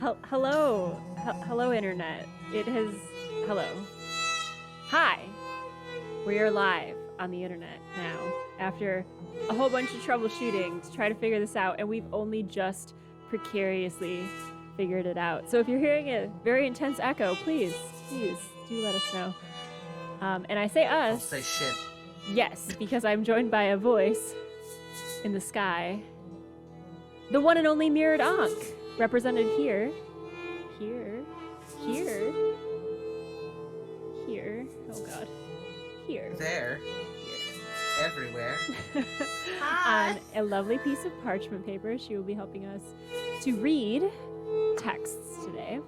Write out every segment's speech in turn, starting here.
Hello, Internet. It has... Hello. Hi. We are live on the Internet now after a whole bunch of troubleshooting to try to figure this out, and we've only just precariously figured it out. So if you're hearing a very intense echo, please do let us know. And I say us. Don't say shit. Yes, because I'm joined by a voice in the sky. The one and only Mirrored Ankh, represented here. Oh god. Here. There. Here. Everywhere. On a lovely piece of parchment paper, she will be helping us to read texts today.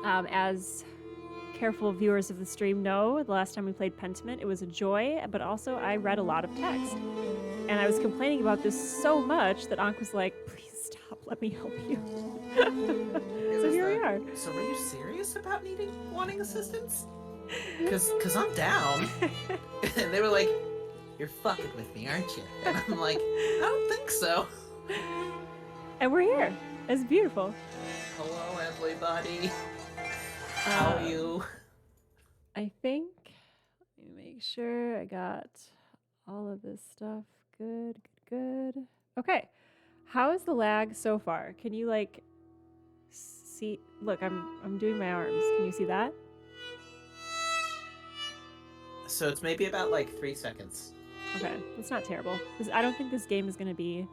As careful viewers of the stream know, the last time we played Pentiment, it was a joy, but also I read a lot of text. And I was complaining about this so much that Ankh was like, please stop, let me help you. So here we are. So were you serious about wanting assistance? Cause I'm down. And they were like, you're fucking with me, aren't you? And I'm like, I don't think so. And we're here. It's beautiful. Hello, everybody. How are you? I think, let me make sure I got all of this stuff. Good. Okay. How is the lag so far? Can you like see? Look, I'm doing my arms. Can you see that? So it's maybe about like 3 seconds. Okay, that's not terrible. I don't think this game is gonna be.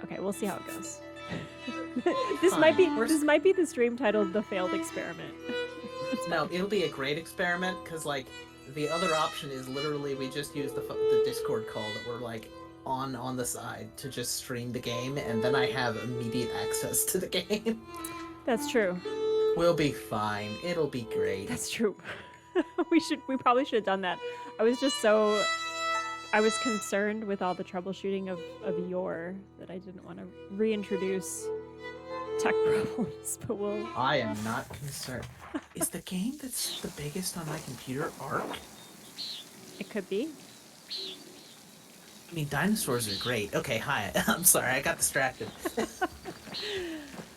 Okay, we'll see how it goes. This might be the stream titled "The Failed Experiment." No, it'll be a great experiment because like the other option is literally we just use the Discord call that we're like on the side to just stream the game, and then I have immediate access to the game. That's true. We'll be fine. It'll be great. That's true. We probably should have done that. I was concerned with all the troubleshooting of yore that I didn't want to reintroduce tech problems, but I am not concerned. Is the game that's the biggest on my computer Ark? It could be. I mean, dinosaurs are great. Okay, hi. I'm sorry, I got distracted.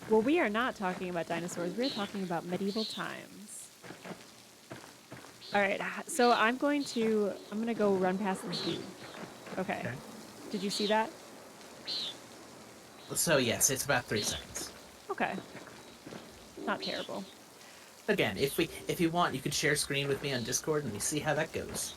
Well, we are not talking about dinosaurs. We're talking about medieval times. All right, so I'm gonna go run past this dude. Okay. Did you see that? So yes, it's about 3 seconds. Okay. Not terrible. Again, if you want, you could share screen with me on Discord and we see how that goes.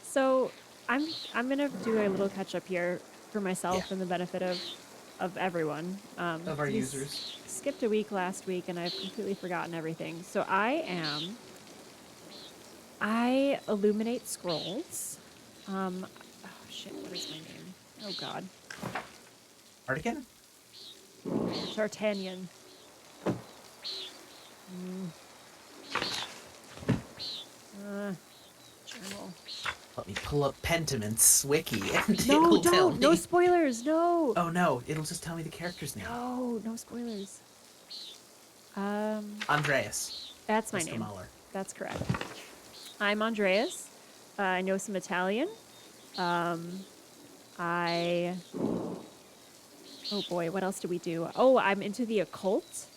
So I'm gonna do a little catch up here for myself and the benefit of everyone. Of our users. Skipped a week last week and I've completely forgotten everything. So I illuminate scrolls. Oh shit, what is my name? Oh god. Artican? D'Artagnan. Journal. Let me pull up Pentiment's wiki and it'll tell me. No spoilers, no! Oh no, it'll just tell me the character's name. No spoilers. Andreas. That's my Mr. name. Mahler. That's correct. I'm Andreas. I know some Italian. Oh boy, what else do we do? Oh, I'm into the occult.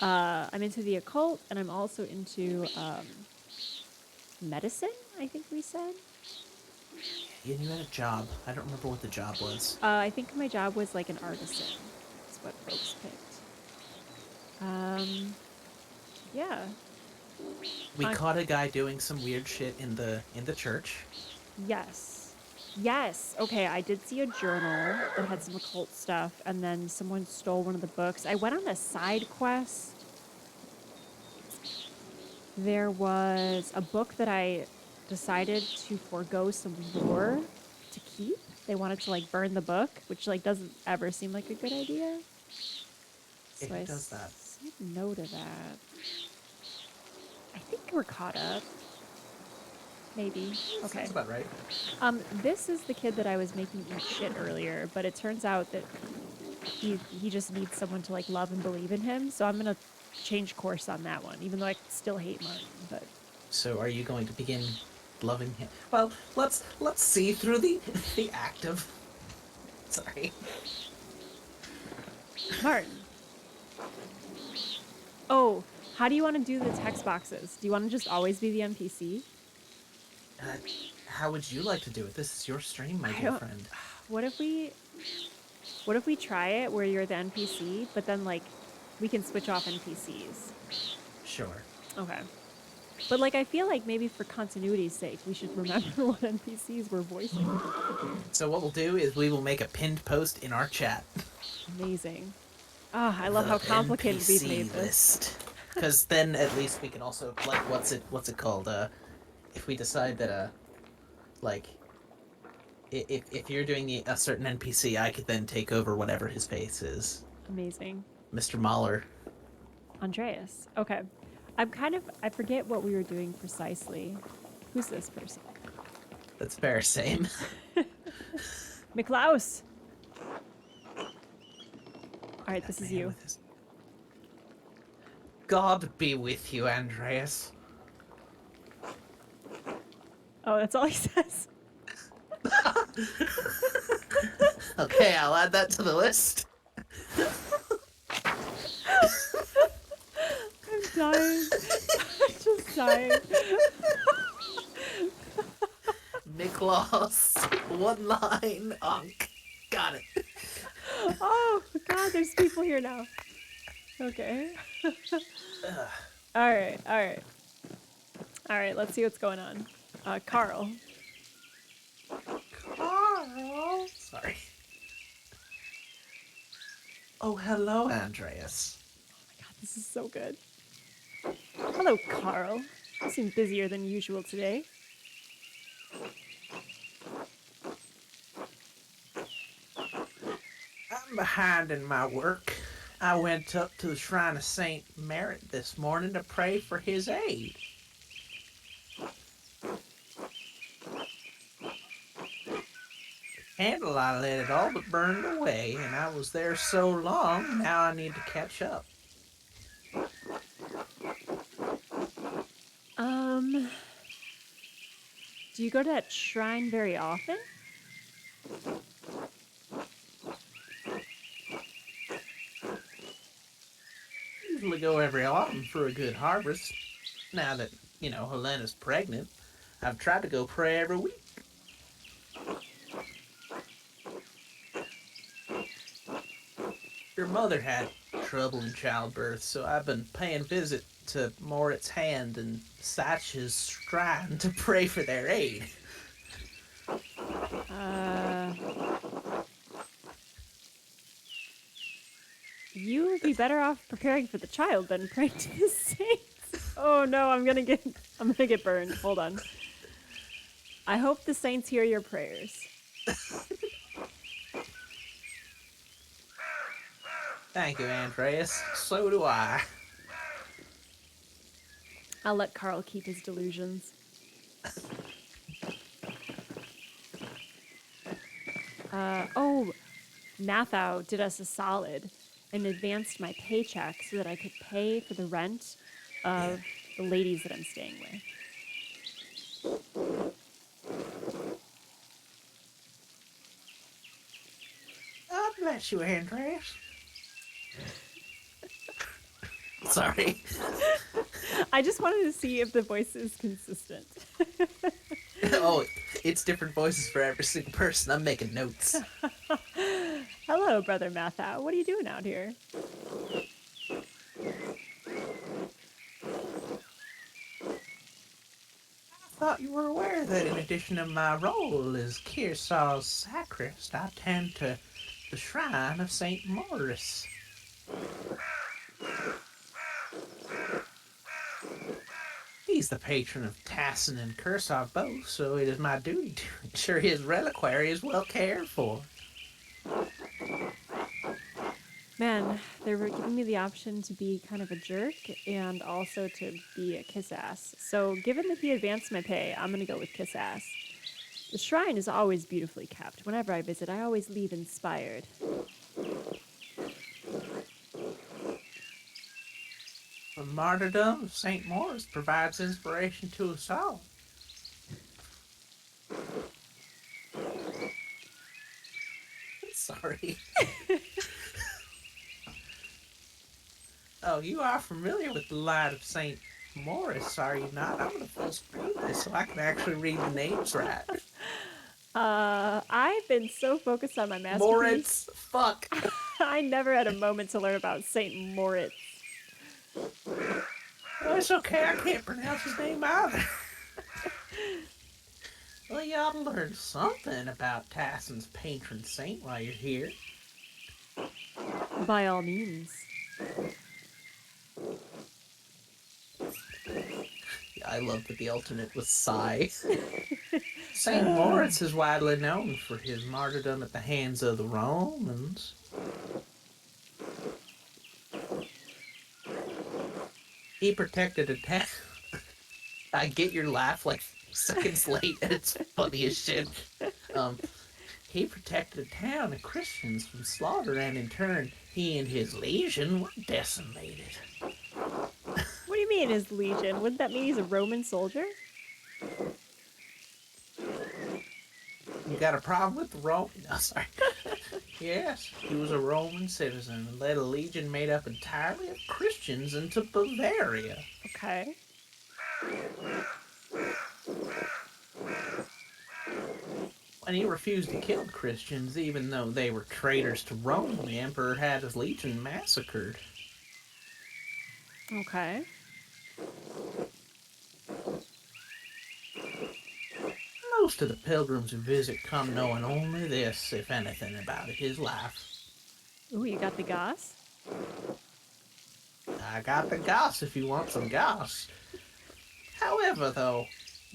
And I'm also into medicine, I think we said. Yeah, you had a job. I don't remember what the job was. I think my job was like an artisan. That's what folks picked. Yeah. We caught a guy doing some weird shit in the church. Yes. Okay, I did see a journal that had some occult stuff, and then someone stole one of the books. I went on a side quest. There was a book that I decided to forego some lore to keep. They wanted to like burn the book, which like doesn't ever seem like a good idea. So It does that. Made note of that. I think we're caught up. Maybe. Okay. That's about right. This is the kid that I was making eat shit earlier, but it turns out that he just needs someone to like love and believe in him. So I'm gonna change course on that one, even though I still hate Martin. But so, are you going to begin loving him? Well, let's see through the act of. Sorry. Martin. Oh, how do you want to do the text boxes? Do you want to just always be the NPC? How would you like to do it? This is your stream, my I dear don't- friend. What if we try it where you're the NPC, but then like we can switch off NPCs? Sure. Okay. But like I feel like maybe for continuity's sake, we should remember what NPCs we're voicing. So what we'll do is we will make a pinned post in our chat. Amazing. Ah, I love how complicated we've made this. List. Because then at least we can also like what's it called? If we decide that like if you're doing a certain NPC, I could then take over whatever his face is. Amazing. Mr. Mahler. Andreas. Okay. I forget what we were doing precisely. Who's this person? That's fair, same. Michlaus. All right, this is you. God be with you, Andreas. Oh, that's all he says. Okay, I'll add that to the list. I'm dying. I'm just dying. Michlaus. One line. Got it. Oh, God, there's people here now. Okay. All right, let's see what's going on. Carl. Carl. Sorry. Oh, hello, Andreas. Oh my God, this is so good. Hello, Carl. You seem busier than usual today. I'm behind in my work. I went up to the shrine of Saint Merit this morning to pray for his aid. The candle I lit it all but burned away, and I was there so long, now I need to catch up. Do you go to that shrine very often? Usually go every autumn for a good harvest. Now that, Helena's pregnant, I've tried to go pray every week. Your mother had trouble in childbirth, so I've been paying visit to Moritz Hand and Satia's shrine to pray for their aid. You would be better off preparing for the child than praying to the saints. Oh no, I'm gonna get burned. Hold on. I hope the saints hear your prayers. Thank you, Andreas. So do I. I'll let Carl keep his delusions. Mathau did us a solid and advanced my paycheck so that I could pay for the rent of the ladies that I'm staying with. God bless you, Andreas. Sorry. I just wanted to see if the voice is consistent. Oh, it's different voices for every single person. I'm making notes. Hello, Brother Mathau. What are you doing out here? I thought you were aware that in addition to my role as Kearsaw's sacrist, I tend to the shrine of St. Moritz. He's the patron of Tassin and Kearsau both, so it is my duty to ensure his reliquary is well cared for. Man, they were giving me the option to be kind of a jerk and also to be a kiss ass. So given that he advanced my pay, I'm gonna go with kiss ass. The shrine is always beautifully kept. Whenever I visit, I always leave inspired. The martyrdom of St. Moritz provides inspiration to us all. Sorry. Oh, you are familiar with the Light of St. Moritz, are you not? I'm going to full screen this so I can actually read the names right. I've been so focused on my masterpiece. Moritz, fuck. I never had a moment to learn about Saint Moritz. Well, it's okay, I can't pronounce his name either. Well, you ought to learn something about Tassin's patron saint while you're here. By all means. I love that the alternate was Sigh. St. Moritz is widely known for his martyrdom at the hands of the Romans. He protected a town. I get your laugh like seconds late, and it's funny as shit. He protected a town of Christians from slaughter, and in turn, he and his legion were decimated. What do you mean his legion? Wouldn't that mean he's a Roman soldier? You got a problem with the Roman? No, sorry. Yes, he was a Roman citizen and led a legion made up entirely of Christians into Bavaria. Okay. When he refused to kill Christians, even though they were traitors to Rome, the emperor had his legion massacred. Okay. Most of the pilgrims who visit come knowing only this, if anything, about his life. Ooh, you got the goss? I got the goss if you want some goss. However, though,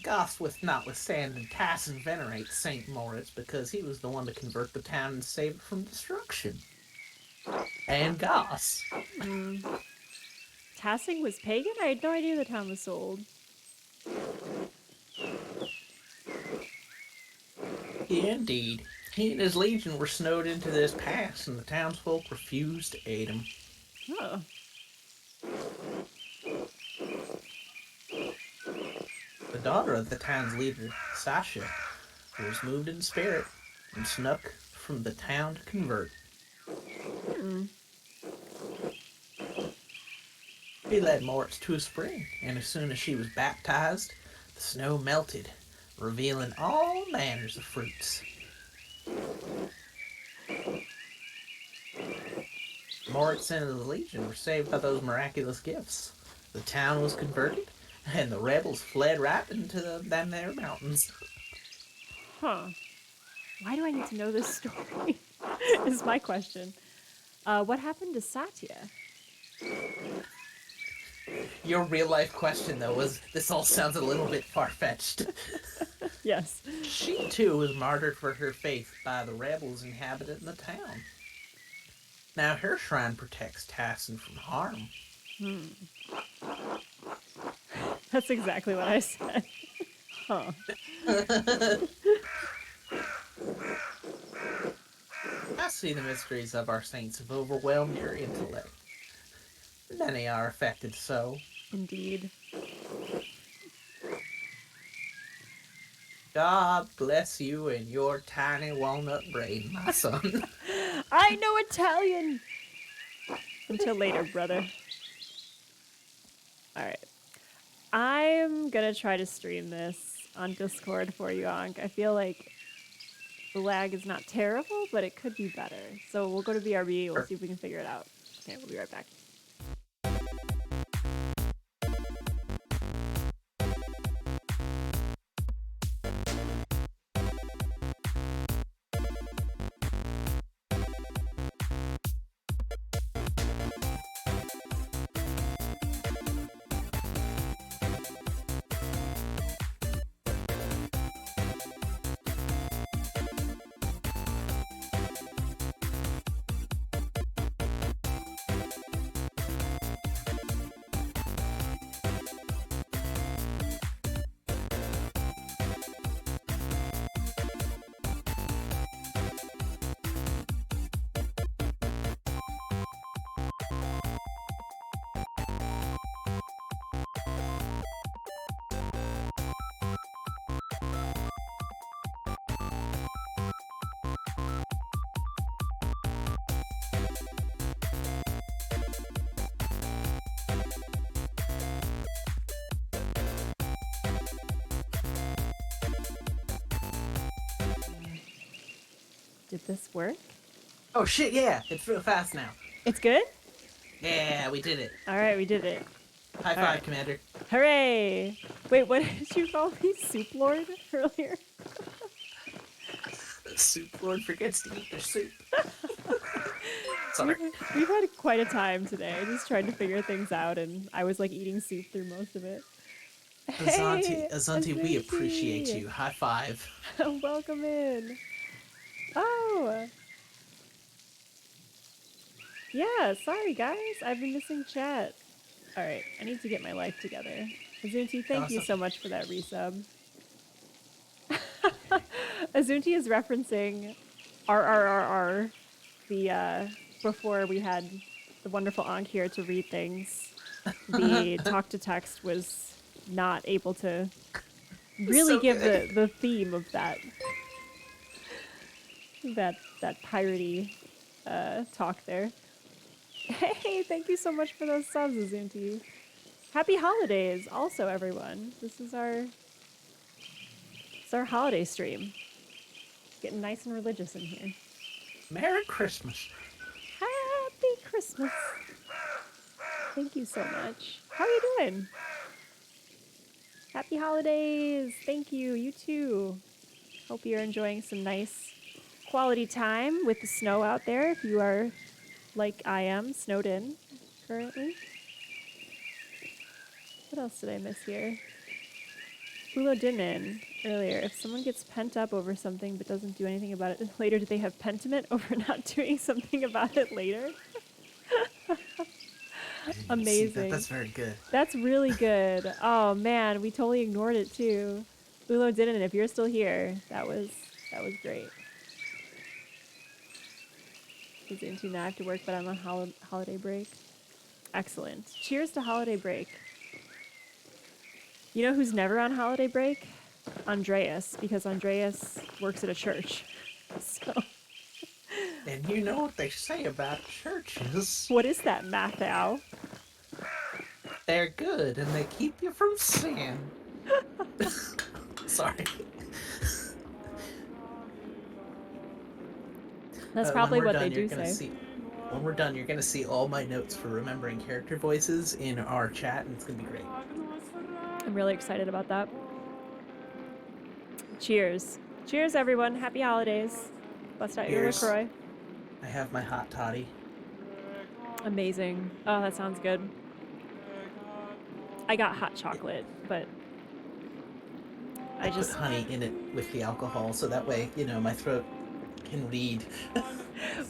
goss notwithstanding, Tassin venerates St. Moritz because he was the one to convert the town and save it from destruction. And goss. Tassin was pagan? I had no idea the town was sold. Indeed. He and his legion were snowed into this pass, and the townsfolk refused to aid him. Oh. The daughter of the town's leader, Satia, was moved in spirit and snuck from the town to convert. He led Moritz to a spring, and as soon as she was baptized, the snow melted, revealing all manners of fruits. Moritz and his legion were saved by those miraculous gifts. The town was converted, and the rebels fled right into them there mountains. Huh. Why do I need to know this story? Is my question. What happened to Satia? Your real-life question, though, was this all sounds a little bit far-fetched. Yes. She, too, was martyred for her faith by the rebels inhabiting the town. Now, her shrine protects Tassin from harm. That's exactly what I said. Huh. I see the mysteries of our saints have overwhelmed your intellect. Many are affected so. Indeed. God bless you and your tiny walnut brain, my son. I know Italian! Until later, brother. Alright. I'm gonna try to stream this on Discord for you, Ankh. I feel like the lag is not terrible, but it could be better. So we'll go to BRB, we'll see if we can figure it out. Okay, we'll be right back. Did this work? Oh shit, yeah! It's real fast now. It's good? Yeah, we did it. Alright, we did it. High five, right. Commander. Hooray! Wait, what did you call me? Soup Lord earlier? The Soup Lord forgets to eat their soup. Sorry. We've had quite a time today, just trying to figure things out, and I was like eating soup through most of it. Hey, Azanti, we appreciate you. High five. Welcome in. Oh. Yeah, sorry guys, I've been missing chat. Alright, I need to get my life together. Azunti, thank you so much for that resub. Azunti is referencing RRRR, the, before we had the wonderful Ankh here to read things. The talk to text was not able to really give the theme of that piratey talk there. Hey, thank you so much for those subs, Azunti. Happy holidays, also, everyone. This is our holiday stream. Getting nice and religious in here. Merry Christmas. Happy Christmas. Thank you so much. How are you doing? Happy holidays. Thank you. You too. Hope you're enjoying some nice quality time with the snow out there if you are, like I am, snowed in currently. What else did I miss here? Ulodinin earlier. If someone gets pent up over something but doesn't do anything about it later, do they have pentiment over not doing something about it later? Amazing. That's very good. That's really good. Oh man, we totally ignored it too. Ulodinin, if you're still here, that was great. He's into now. I have to work, but I'm on holiday break. Excellent. Cheers to holiday break. You know who's never on holiday break? Andreas, because Andreas works at a church. So. And you know what they say about churches. What is that, Matthew? They're good and they keep you from sin. Sorry. That's probably what they do say. When we're done, you're going to see all my notes for remembering character voices in our chat, and it's going to be great. I'm really excited about that. Cheers. Cheers, everyone. Happy holidays. Bust out your LaCroix. I have my hot toddy. Amazing. Oh, that sounds good. I got hot chocolate, but I just put honey in it with the alcohol, so that way, you know, my throat can read.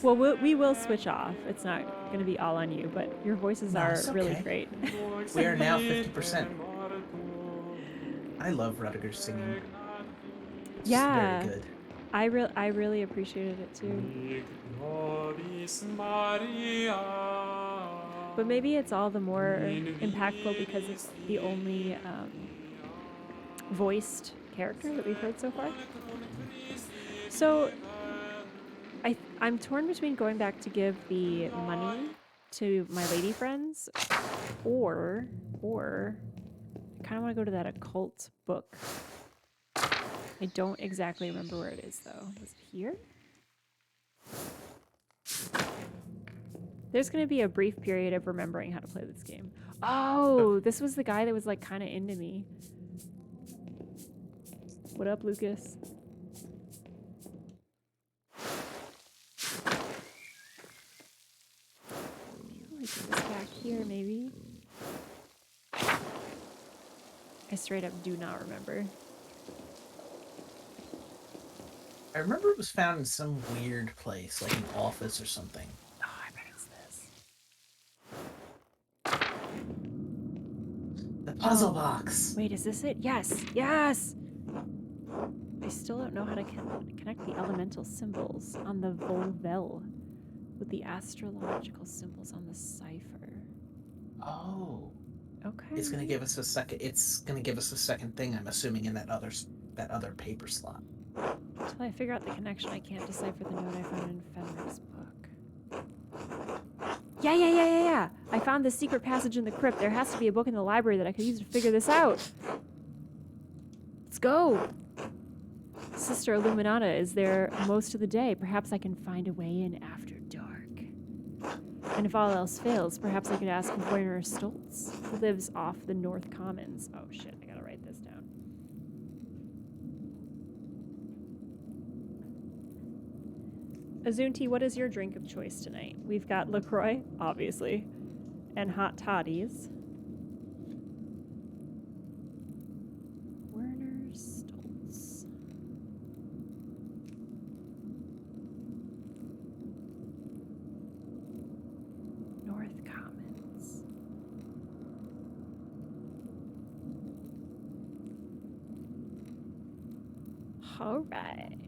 Well, we will switch off. It's not going to be all on you, but your voices are really great. We are now 50%. I love Rudiger's singing. It's very good. I really appreciated it too. But maybe it's all the more impactful because it's the only voiced character that we've heard so far. So I'm torn between going back to give the money to my lady friends, or I kind of want to go to that occult book. I don't exactly remember where it is though. Is it here? There's going to be a brief period of remembering how to play this game. Oh, this was the guy that was like kind of into me. What up, Lucas? This back here, maybe. I straight up do not remember. I remember it was found in some weird place, like an office or something. Oh, I bet it's this. The puzzle box. Wait, is this it? Yes! Yes! I still don't know how to connect the elemental symbols on the Volvelle with the astrological symbols on the cipher. Oh. Okay. It's gonna give us a second. It's gonna give us a second thing. I'm assuming in that other paper slot. Until I figure out the connection, I can't decipher the note I found in Ferenc's book. Yeah. I found this secret passage in the crypt. There has to be a book in the library that I could use to figure this out. Let's go. Sister Illuminata is there most of the day. Perhaps I can find a way in after dark. And if all else fails, perhaps I could ask Werner Stoltz, who lives off the North Commons. Oh shit, I gotta write this down. Azunti, what is your drink of choice tonight? We've got LaCroix, obviously, and hot toddies. Werner Stoltz. North Commons. All right.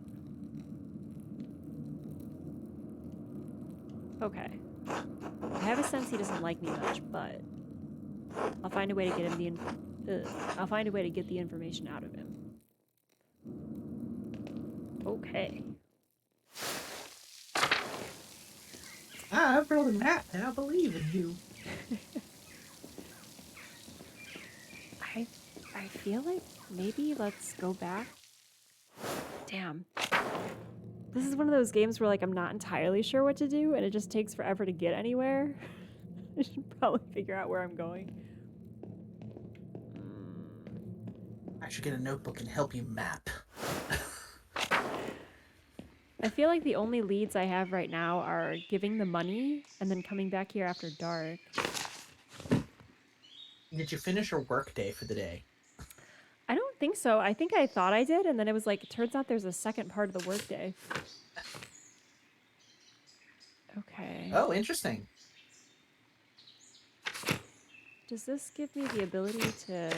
Okay. I have a sense he doesn't like me much, but I'll find a way to get him I'll find a way to get the information out of him. Okay. Brother Matt, I believe in you. I feel like maybe let's go back. Damn. This is one of those games where, like, I'm not entirely sure what to do, and it just takes forever to get anywhere. I should probably figure out where I'm going. I should get a notebook and help you map. I feel like the only leads I have right now are giving the money and then coming back here after dark. Did you finish your work day for the day? I don't think so. I think I thought I did, and then it was like, it turns out there's a second part of the workday. Okay. Oh, interesting. Does this give me the ability to...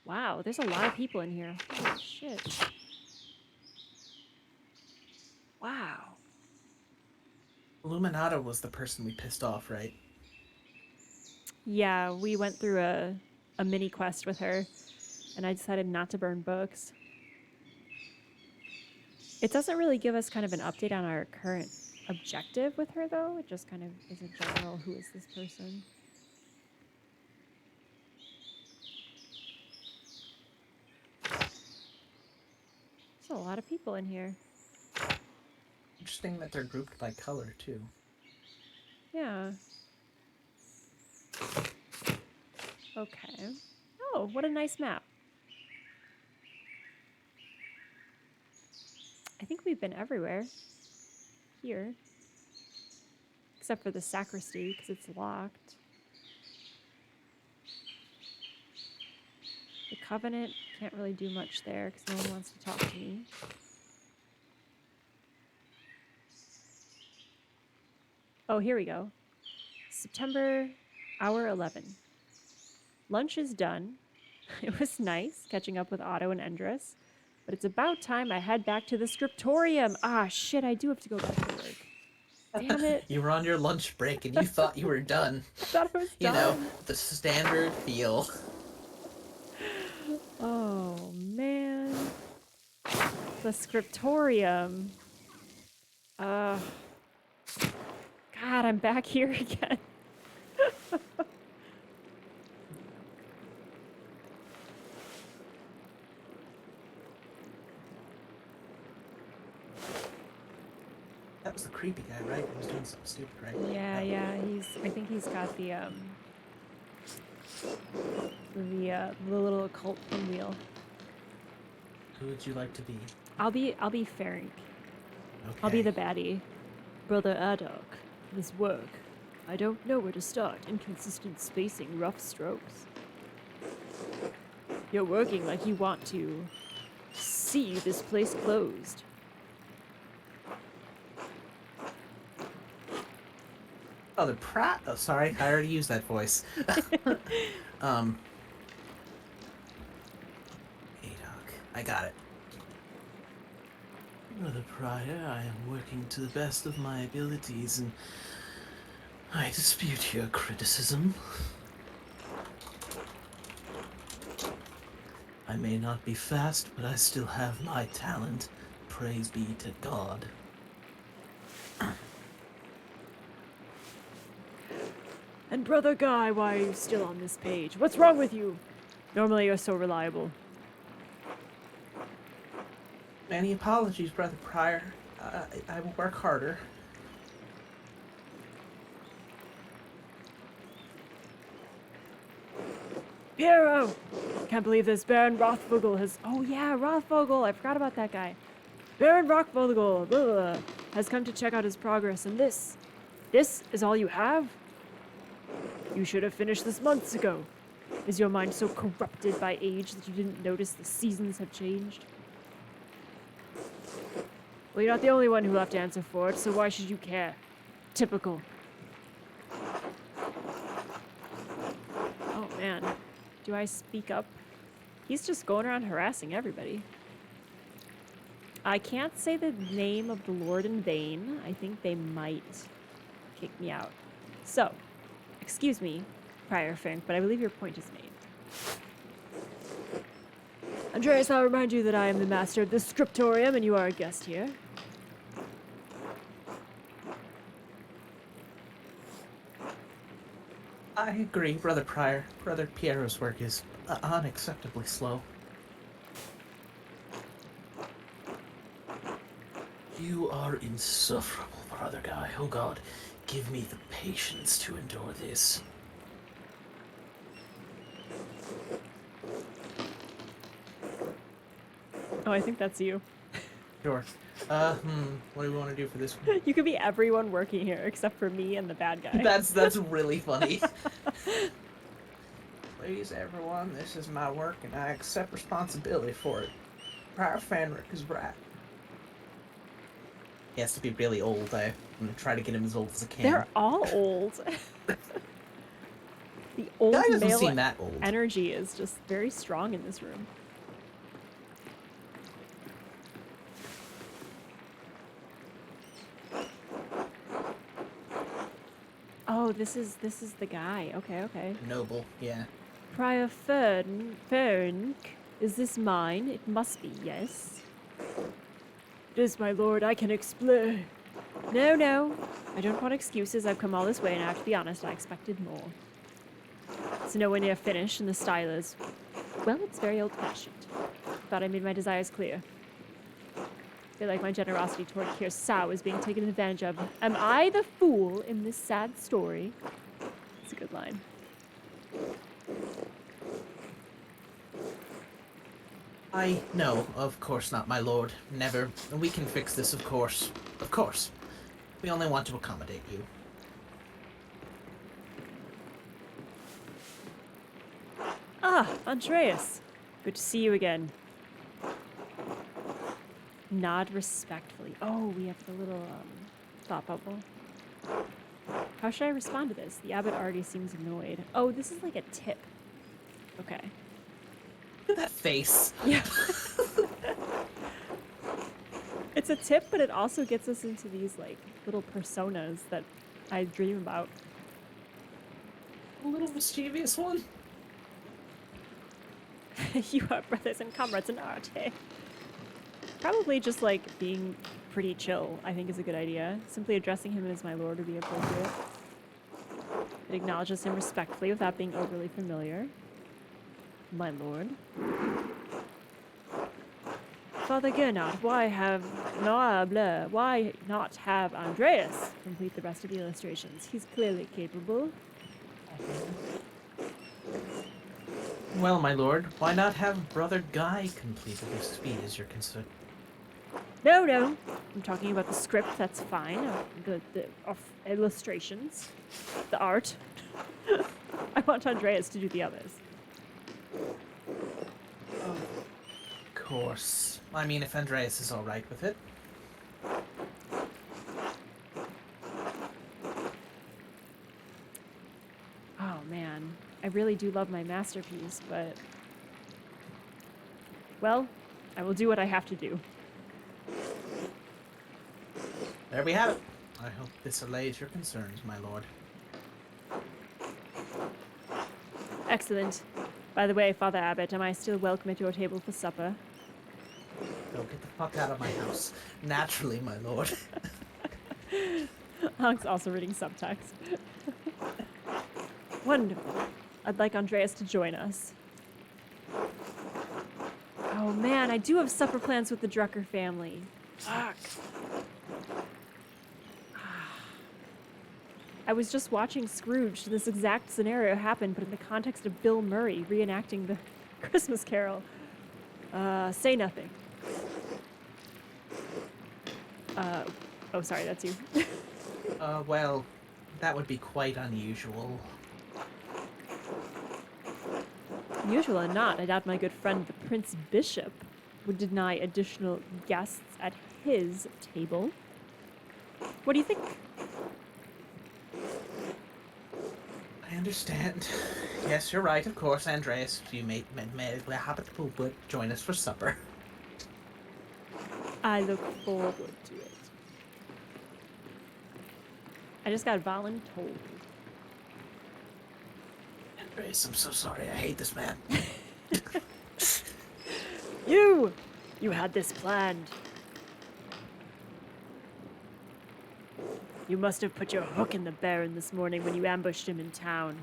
Wow, there's a lot of people in here. Holy shit. Wow. Illuminata was the person we pissed off, right? Yeah, we went through a mini quest with her, and I decided not to burn books. It doesn't really give us kind of an update on our current objective with her, though. It just kind of is a general, who is this person? There's a lot of people in here. Interesting that they're grouped by color, too. Yeah. Okay. Oh, what a nice map. I think we've been everywhere. Here. Except for the sacristy, because it's locked. The Covenant, can't really do much there, because no one wants to talk to me. Oh, here we go. September, hour 11. Lunch is done. It was nice catching up with Otto and Andreas, but it's about time I head back to the Scriptorium. Ah, shit, I do have to go back to work. Damn it. You were on your lunch break and you thought you were done. I thought I was done. You know, the standard feel. Oh, man. The Scriptorium. God, I'm back here again. That was the creepy guy, right? He was doing something stupid, right? Yeah, yeah. I think he's got the little occult pinwheel. Who would you like to be? I'll be Ferenc. Okay. I'll be the baddie. Brother Adok, this work. I don't know where to start. Inconsistent spacing, rough strokes. You're working like you want to see this place closed. Oh, the Pratt. Oh, sorry, I already used that voice. Adok, I got it. Brother Prior, I am working to the best of my abilities, and I dispute your criticism. I may not be fast, but I still have my talent. Praise be to God. And Brother Guy, why are you still on this page? What's wrong with you? Normally you're so reliable. Many apologies, Brother Prior. I will work harder. Piero! Can't believe this. Baron Rothvogel has... Oh yeah, Rothvogel! I forgot about that guy. Baron Rothvogel has come to check out his progress, and this is all you have? You should have finished this months ago. Is your mind so corrupted by age that you didn't notice the seasons have changed? Well, you're not the only one who'll have to answer for it, so why should you care? Typical. Oh man, do I speak up? He's just going around harassing everybody. I can't say the name of the Lord in vain. I think they might kick me out. So, excuse me, Prior Ferenc, but I believe your point is made. Andreas, I'll remind you that I am the master of the Scriptorium and you are a guest here. I agree, Brother Prior. Brother Piero's work is unacceptably slow. You are insufferable, brother guy. Oh God, give me the patience to endure this. Oh, I think that's you. Sure. What do we want to do for this one? You could be everyone working here except for me and the bad guy. That's really funny. Please, everyone, this is my work and I accept responsibility for it. Prior Ferenc is right. He has to be really old, I'm gonna try to get him as old as I can. They're all old. The old Guy doesn't male seem that old. energy is just very strong in this room. Oh, this is the guy. Okay. Noble, yeah. Prior Ferenc, is this mine? It must be, yes. It is, my lord. I can explain. No. I don't want excuses. I've come all this way, and I have to be honest, I expected more. It's nowhere near finished, and the style is... well, it's very old-fashioned. Thought I made my desires clear. Feel like my generosity toward Kier Sow is being taken advantage of. Am I the fool in this sad story? It's a good line. No, of course not, my lord. Never. We can fix this, of course. Of course. We only want to accommodate you. Ah, Andreas. Good to see you again. Nod respectfully. Oh, we have the little thought bubble. How should I respond to this? The abbot already seems annoyed. Oh, this is like a tip. Okay. Look at that face. Yeah. It's a tip, but it also gets us into these like little personas that I dream about. A little mischievous one. You are brothers and comrades in art, hey? Probably just like being pretty chill, I think, is a good idea. Simply addressing him as my lord would be appropriate. It acknowledges him respectfully without being overly familiar. My lord. Father Gernot, why not have Andreas complete the rest of the illustrations? He's clearly capable. Well, my lord, why not have Brother Guy complete it if speed is your concern? No. I'm talking about the script, that's fine. The illustrations. The art. I want Andreas to do the others. Of course. I mean, if Andreas is alright with it. Oh man, I really do love my masterpiece, but... well, I will do what I have to do. There we have it. I hope this allays your concerns, my lord. Excellent. By the way, Father Abbot, am I still welcome at your table for supper? Go get the fuck out of my house. Naturally, my lord. Hunk's also reading subtext. Wonderful. I'd like Andreas to join us. Oh man, I do have supper plans with the Drucker family. Fuck. I was just watching Scrooge. This exact scenario happened, but in the context of Bill Murray reenacting the Christmas Carol. Say nothing. Oh, sorry, that's you. Well, that would be quite unusual. Usual or not, I doubt my good friend the Prince Bishop would deny additional guests at his table. What do you think? I understand. Yes, you're right, of course, Andreas. You may happen to join us for supper. I look forward to it. I just got voluntold. Andreas, I'm so sorry. I hate this man. You had this planned. You must have put your hook in the Baron this morning when you ambushed him in town.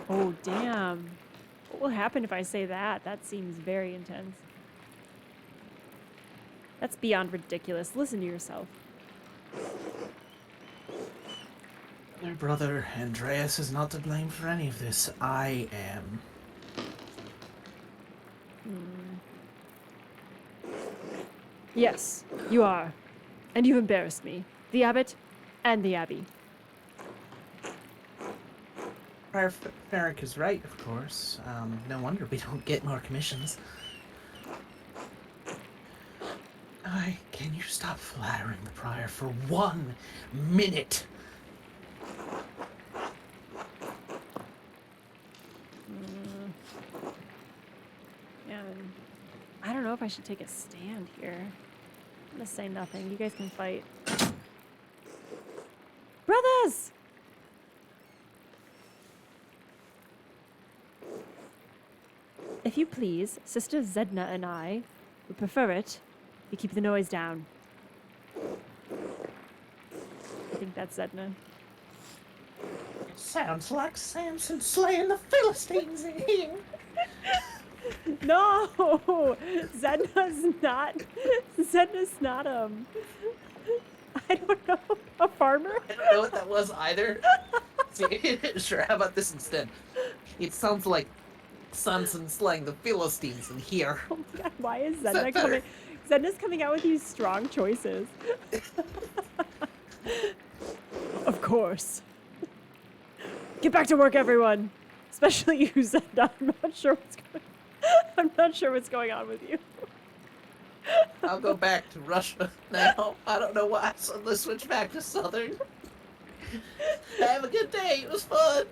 Oh, damn. What will happen if I say that? That seems very intense. That's beyond ridiculous. Listen to yourself. My brother Andreas is not to blame for any of this. I am. Yes, you are. And you've embarrassed me. The Abbot and the Abbey. Prior Ferenc is right, of course. No wonder we don't get more commissions. Can you stop flattering the Prior for 1 minute? And I don't know if I should take a stand here. I'm gonna say nothing. You guys can fight. Brothers! If you please, Sister Zdena and I would prefer it. You keep the noise down. I think that's Zdena. It sounds like Samson slaying the Philistines in here. No! Zedna's not I don't know, a farmer? I don't know what that was either. Sure, how about this instead? It sounds like Samson slaying the Philistines in here. Oh my god, why is that Zdena better? coming? Zedna's coming out with these strong choices. Of course. Get back to work, everyone. Especially you, Zdena. I'm not sure what's going on with you. I'll go back to Russia now. I don't know why I suddenly switched back to Southern. Have a good day. It was fun.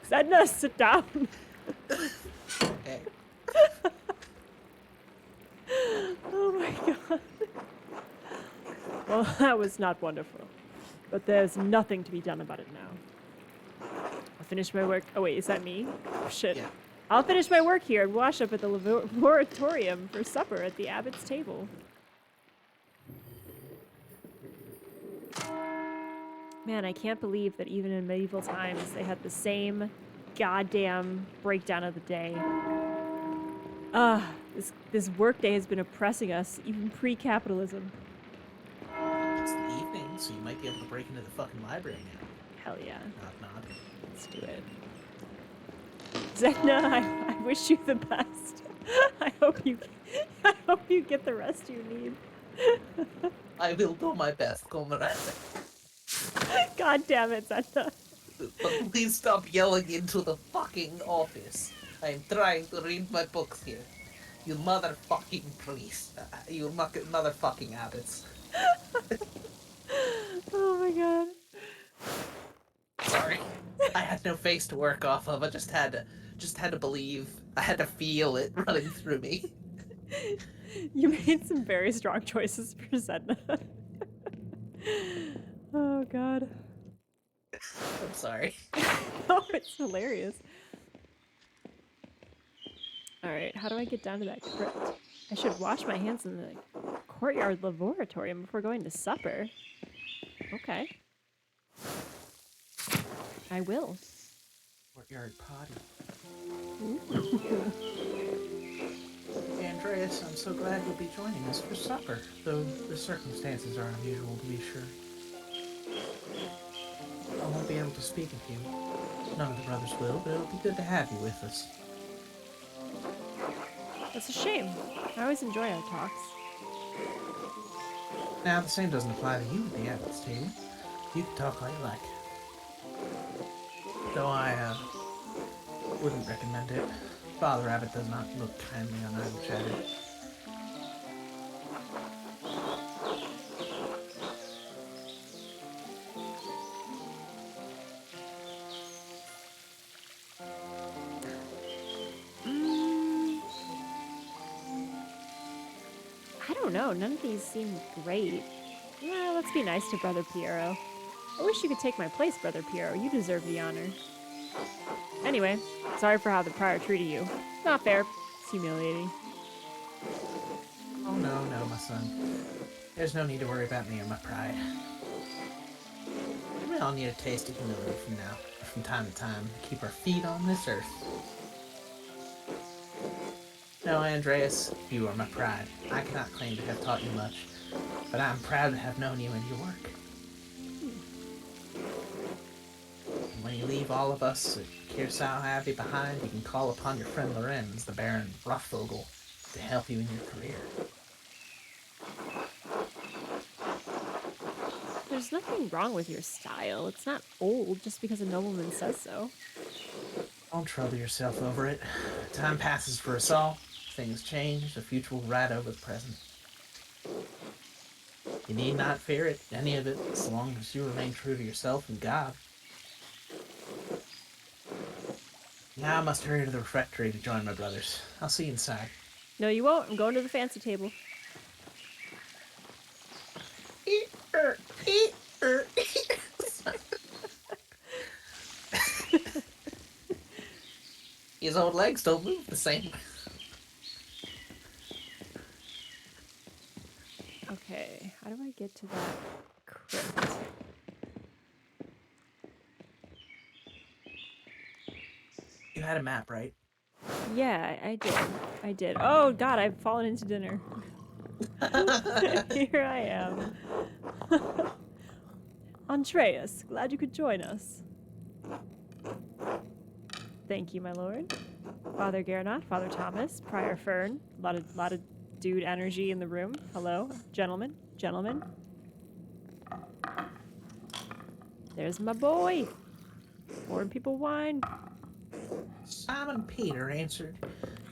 Zdena, sit down. Okay. Oh my god. Well, that was not wonderful. But there's nothing to be done about it now. I'll finish my work. Oh wait, is that me? Oh shit. Yeah. I'll finish my work here and wash up at the Laboratorium for supper at the Abbot's table. Man, I can't believe that even in medieval times they had the same goddamn breakdown of the day. This workday has been oppressing us, even pre-capitalism. It's the evening, so you might be able to break into the fucking library now. Hell yeah. Knock, knock. Let's do it. Zdena, I wish you the best. I hope you get the rest you need. I will do my best, comrade. God damn it, Zdena. But please stop yelling into the fucking office. I'm trying to read my books here. You motherfucking priest. You motherfucking abbots. Oh my god. Sorry. I had no face to work off of. I just had to believe. I had to feel it running through me. You made some very strong choices for Zdena. Oh god. I'm sorry. Oh, it's hilarious. Alright, how do I get down to that crypt? I should wash my hands in the courtyard laboratorium before going to supper. Okay. I will. Courtyard potty. Andreas, I'm so glad you'll be joining us for supper, though the circumstances are unusual to be sure. I won't be able to speak with you. None of the brothers will, but it'll be good to have you with us. That's a shame. I always enjoy our talks. Now, the same doesn't apply to you at the Abbot's table. You can talk all you like. Though I wouldn't recommend it. Father Abbot does not look kindly on idle chatter. I don't know. None of these seem great. Well, let's be nice to Brother Piero. I wish you could take my place, Brother Piero. You deserve the honor. Anyway, sorry for how the prior treated you. Not fair. It's humiliating. Oh no, my son. There's no need to worry about me or my pride. We all need a taste of humility from time to time, to keep our feet on this earth. No, Andreas, you are my pride. I cannot claim to have taught you much, but I am proud to have known you and your work. And when you leave all of us at Kirsau Abbey behind, you can call upon your friend Lorenz, the Baron Rothvogel, to help you in your career. There's nothing wrong with your style. It's not old just because a nobleman says so. Don't trouble yourself over it. Time passes for us all. Things change. The future will ride over the present. You need not fear it, any of it, as long as you remain true to yourself and God. Now I must hurry to the refectory to join my brothers. I'll see you inside. No, you won't. I'm going to the fancy table. His old legs don't move the same. Okay, how do I get to that crypt? You had a map, right? Yeah, I did. Oh god, I've fallen into dinner. Here I am. Andreas, glad you could join us. Thank you, my lord. Father Gernot, Father Thomas, Prior Fern. A lot of dude energy in the room. Hello, gentlemen. There's my boy. Pouring people wine. Simon Peter answered,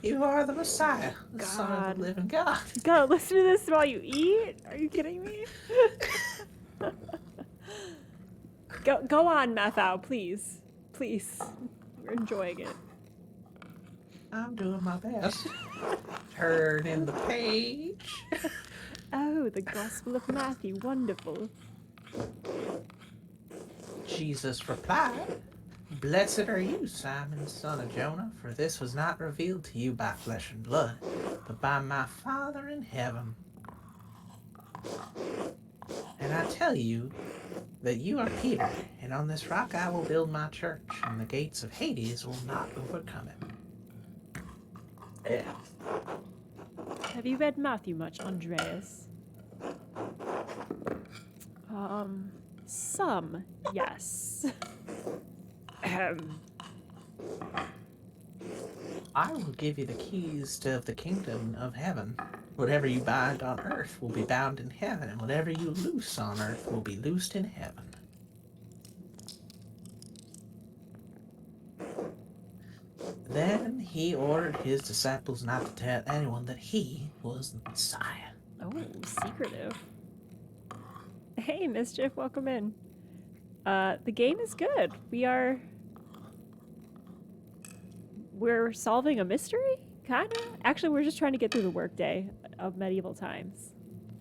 "You are the Messiah, the Son of the living God." God, listen to this while you eat? Are you kidding me? Go on, Mathau, please. Please. We're enjoying it. I'm doing my best. Turn in the page. Oh, the Gospel of Matthew. Wonderful. Jesus replied, "Blessed are you, Simon, son of Jonah, for this was not revealed to you by flesh and blood, but by my Father in heaven. And I tell you that you are Peter, and on this rock I will build my church, and the gates of Hades will not overcome it." Have you read Matthew much, Andreas? Some, yes. I will give you the keys to the kingdom of heaven. Whatever you bind on earth will be bound in heaven, and whatever you loose on earth will be loosed in heaven. Then he ordered his disciples not to tell anyone that he was the Messiah. Oh, secretive. Hey, Mischief, welcome in. The game is good. We're solving a mystery, kinda. Actually, we're just trying to get through the workday of medieval times.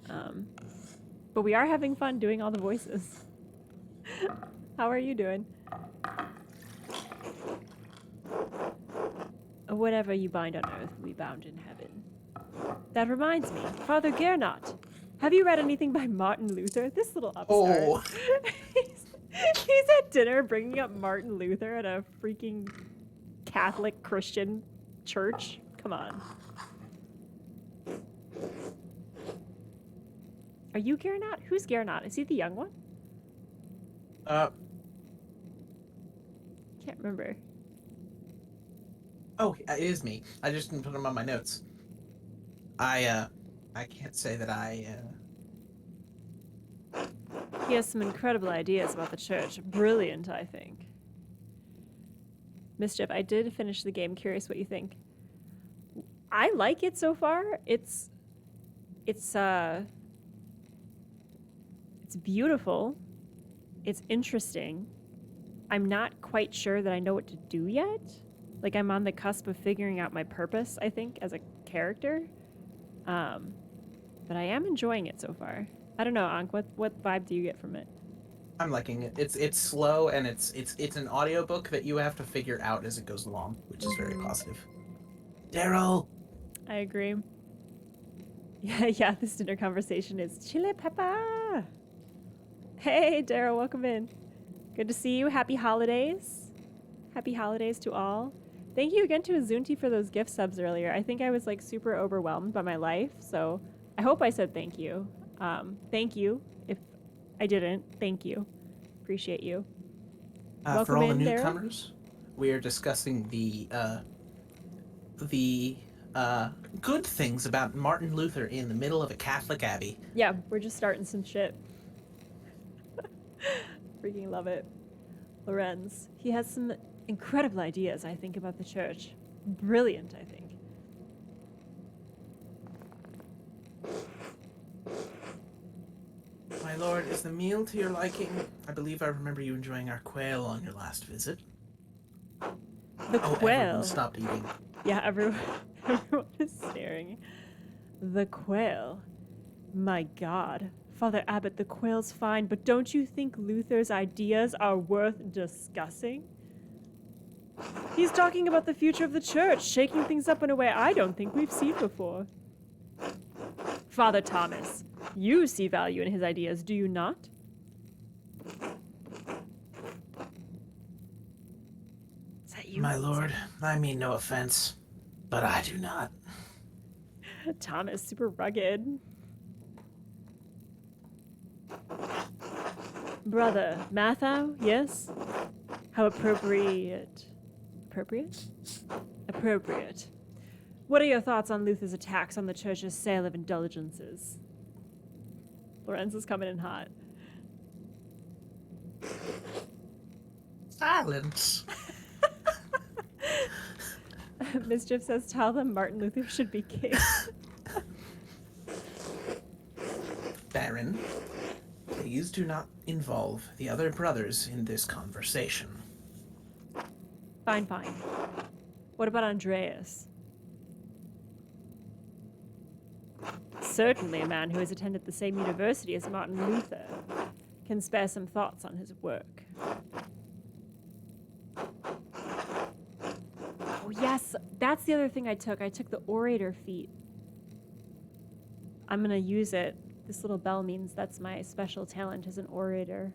But we are having fun doing all the voices. How are you doing? Whatever you bind on earth will be bound in heaven. That reminds me, Father Gernot, have you read anything by Martin Luther? This little upstart. Oh. He's at dinner bringing up Martin Luther at a freaking Catholic Christian church. Come on. Are you Gernot? Who's Gernot? Is he the young one? Can't remember. Oh, it is me. I just didn't put them on my notes. I can't say that He has some incredible ideas about the church. Brilliant, I think. Mischief, I did finish the game. Curious what you think. I like it so far. It's beautiful. It's interesting. I'm not quite sure that I know what to do yet. Like, I'm on the cusp of figuring out my purpose, I think, as a character. But I am enjoying it so far. I don't know, Ankh, what vibe do you get from it? I'm liking it. It's slow, and it's an audiobook that you have to figure out as it goes along, which is very positive. Daryl! I agree. Yeah, this dinner conversation is Chile Peppa! Hey, Daryl, welcome in. Good to see you. Happy holidays. Happy holidays to all. Thank you again to Azunti for those gift subs earlier. I think I was like super overwhelmed by my life, so I hope I said thank you. Thank you. If I didn't, thank you. Appreciate you. For all the in, newcomers, we are discussing the good things about Martin Luther in the middle of a Catholic abbey. Yeah, we're just starting some shit. Freaking love it. Lorenz, he has some incredible ideas, I think, about the church. Brilliant, I think. My lord, is the meal to your liking? I believe I remember you enjoying our quail on your last visit. The quail? Everyone stopped eating. Yeah, everyone is staring. The quail. My God. Father Abbot, the quail's fine, but don't you think Luther's ideas are worth discussing? He's talking about the future of the church, shaking things up in a way I don't think we've seen before. Father Thomas, you see value in his ideas, do you not? Is that you? My lord, I mean no offense, but I do not. Thomas, super rugged. Brother, Mathau, yes? How appropriate. Appropriate? Appropriate. What are your thoughts on Luther's attacks on the church's sale of indulgences? Lorenz is coming in hot. Silence. Mischief says, tell them Martin Luther should be king. Baron, please do not involve the other brothers in this conversation. Fine, fine. What about Andreas? Certainly a man who has attended the same university as Martin Luther can spare some thoughts on his work. Oh yes, that's the other thing I took. I took the orator feat. I'm gonna use it. This little bell means that's my special talent as an orator.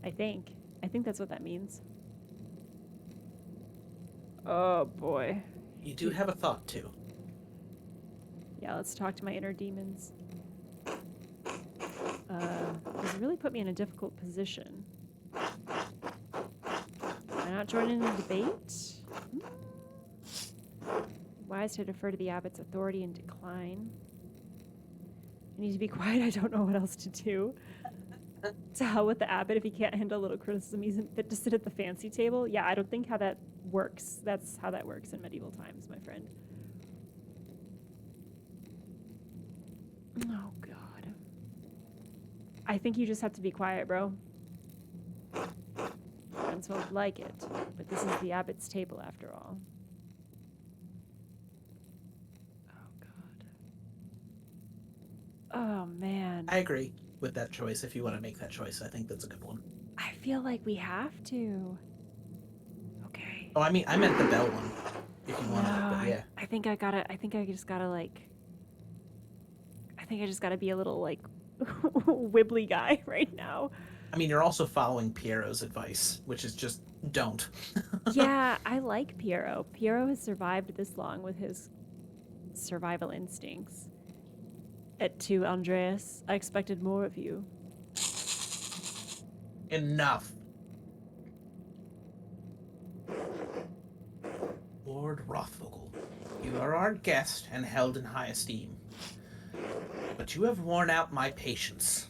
I think that's what that means. Oh boy. You do have a thought, too. Yeah, let's talk to my inner demons. This really put me in a difficult position. Am I not joining in the debate? Wise to defer to the abbot's authority and decline. I need to be quiet. I don't know what else to do. To hell with the abbot if he can't handle a little criticism. He's fit to sit at the fancy table. Yeah, I don't think how that works. That's how that works in medieval times, my friend. Oh, God. I think you just have to be quiet, bro. Friends won't like it, but this is the abbot's table after all. Oh, God. Oh, man. I agree with that choice. If you want to make that choice, I think that's a good one. I feel like we have to. Okay. Oh, I mean, I meant the bell one. If you want to, but yeah. I think I just gotta be a little, like, wibbly guy right now. I mean, you're also following Piero's advice, which is just don't. Yeah, I like Piero. Piero has survived this long with his survival instincts. To Andreas, I expected more of you. Enough. Lord Rothvogel, you are our guest and held in high esteem. But you have worn out my patience.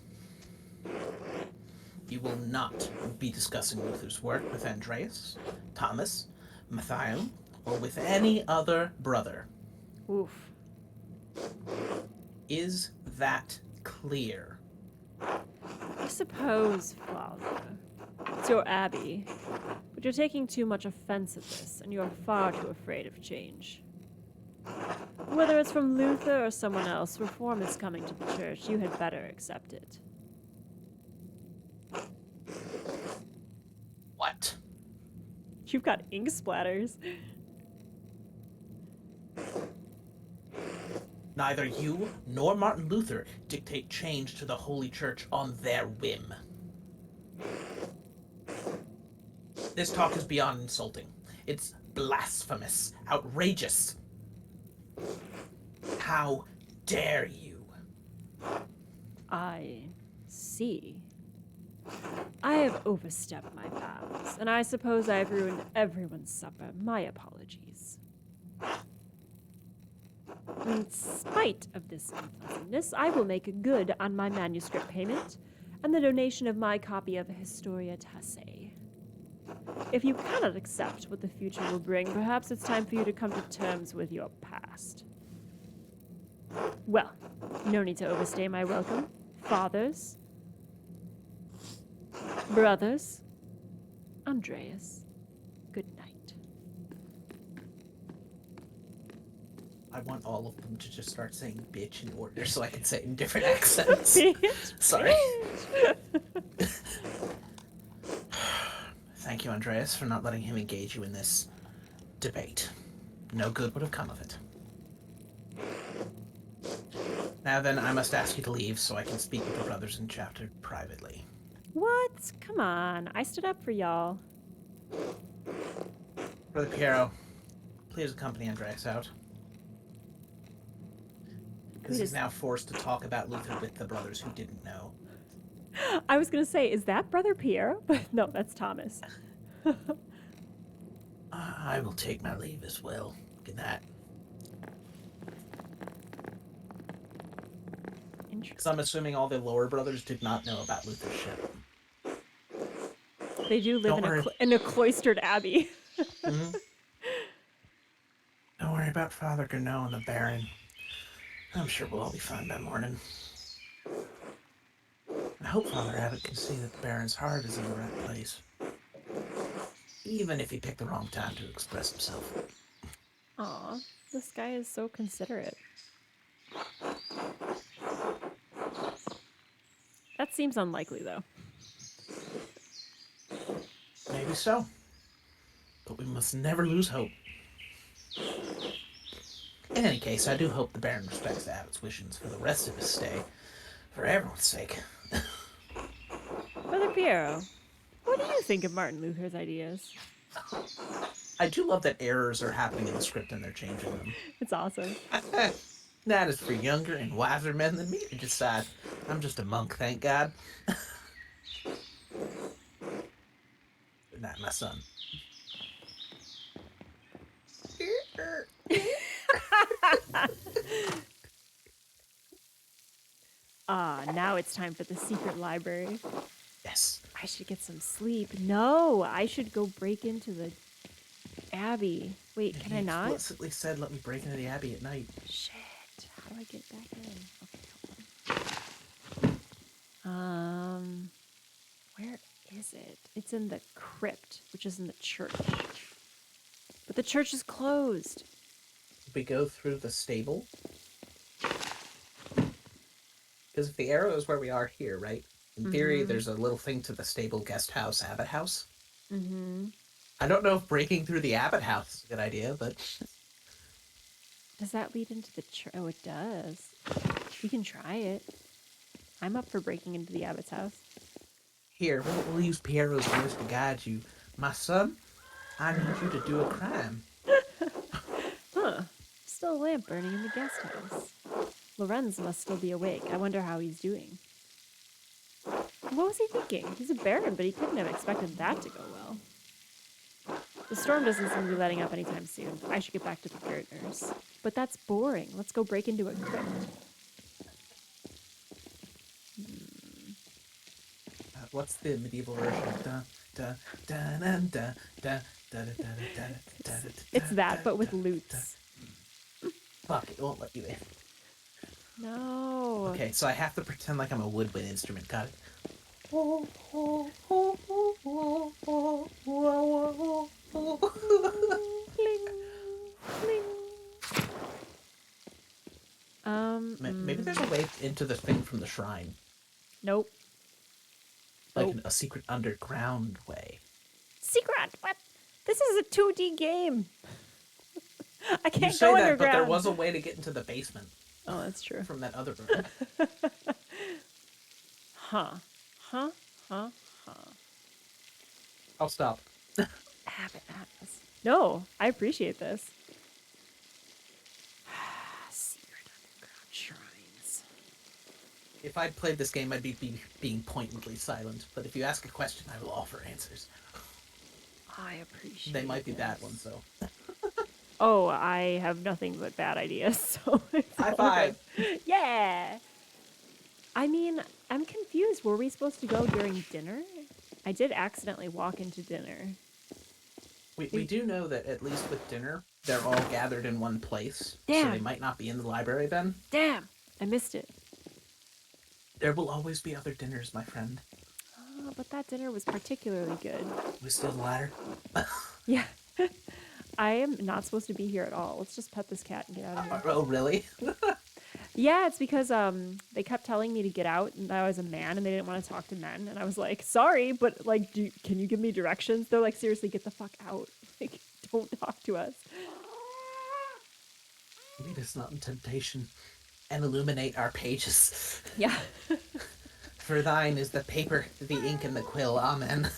You will not be discussing Luther's work with Andreas, Thomas, Matthias, or with any other brother. Oof. Is that clear? I suppose, Father. It's your Abbey. But you're taking too much offense at this, and you're far too afraid of change. Whether it's from Luther or someone else, reform is coming to the church. You had better accept it. What? You've got ink splatters. Neither you nor Martin Luther dictate change to the Holy Church on their whim. This talk is beyond insulting. It's blasphemous, outrageous. How dare you? I see. I have overstepped my bounds, and I suppose I have ruined everyone's supper. My apologies. In spite of this unpleasantness, I will make good on my manuscript payment and the donation of my copy of Historia Tasse. If you cannot accept what the future will bring, perhaps it's time for you to come to terms with your past. Well, no need to overstay my welcome. Fathers, brothers, Andreas, good night. I want all of them to just start saying bitch in order so I can say it in different accents. Sorry. Thank you, Andreas, for not letting him engage you in this debate. No good would have come of it. Now then, I must ask you to leave so I can speak with the brothers in chapter privately. What? Come on. I stood up for y'all. Brother Piero, please accompany Andreas out. Because he's now forced to talk about Luther with the brothers who didn't know. I was going to say, is that Brother Piero? But no, that's Thomas. I will take my leave as well. Good night. Because I'm assuming all the lower brothers did not know about Luther's ship. They do live in a cloistered abbey. Mm-hmm. Don't worry about Father Gurneau and the Baron. I'm sure we'll all be fine by morning. I hope Father Abbott can see that the Baron's heart is in the right place. Even if he picked the wrong time to express himself. Aw, this guy is so considerate. That seems unlikely, though. Maybe so. But we must never lose hope. In any case, I do hope the Baron respects the Abbot's wishes for the rest of his stay. For everyone's sake. Brother Piero, what do you think of Martin Luther's ideas? I do love that errors are happening in the script and they're changing them. It's awesome. That is for younger and wiser men than me to decide. I'm just a monk, thank God. Good night, my son. Now it's time for the secret library. Yes. I should get some sleep. No, I should go break into the Abbey. Wait, can I not? He explicitly said, let me break into the Abbey at night. Shit. How do I get back in? Okay, hold on. Where is it? It's in the crypt, which is in the church. But the church is closed. We go through the stable. Because if the arrow is where we are here, right? In theory, there's a little thing to the stable, guest house, abbot house. Mm-hmm. I don't know if breaking through the abbot house is a good idea, but... Does that lead into the church? Oh, it does. We can try it. I'm up for breaking into the abbot's house. Here, we'll use Piero's voice to guide you My son, I need you to do a crime. Huh. Still a lamp burning in the guest house. Lorenz must still be awake. I wonder how he's doing. What was he thinking? He's a baron, but he couldn't have expected that to go well. The storm doesn't seem to be letting up anytime soon. I should get back to the gardeners. But that's boring. Let's go break into it quick. What's the medieval version? It's that, but with lutes. Fuck, it won't let you in. No. Okay, so I have to pretend like I'm a woodwind instrument. Got it. Bling, bling. Maybe there's a way into the thing from the shrine. Nope. Like a secret underground way. Secret? What? This is a 2D game. I can't You say go that, underground. but there was a way to get into the basement. Oh, that's true. From that other room. Huh. I'll stop. Abbey. No, I appreciate this. Secret underground shrines. If I'd played this game, I'd be being pointedly silent. But if you ask a question, I will offer answers. I appreciate They might be this. bad ones, though. Oh, I have nothing but bad ideas, so it's High all five! good. Yeah! I mean, I'm confused. Were we supposed to go during dinner? I did accidentally walk into dinner. We do know that, at least with dinner, they're all gathered in one place. Damn. So they might not be in the library then. Damn! I missed it. There will always be other dinners, my friend. Oh, but that dinner was particularly good. We steal the ladder? Yeah. I am not supposed to be here at all. Let's just pet this cat and get out of here. Oh, really? Yeah, it's because they kept telling me to get out and that I was a man and they didn't want to talk to men. And I was like, sorry, but like, can you give me directions? They're like, seriously, get the fuck out. Like, don't talk to us. Lead us not in temptation and illuminate our pages. Yeah. For thine is the paper, the ink, and the quill. Amen.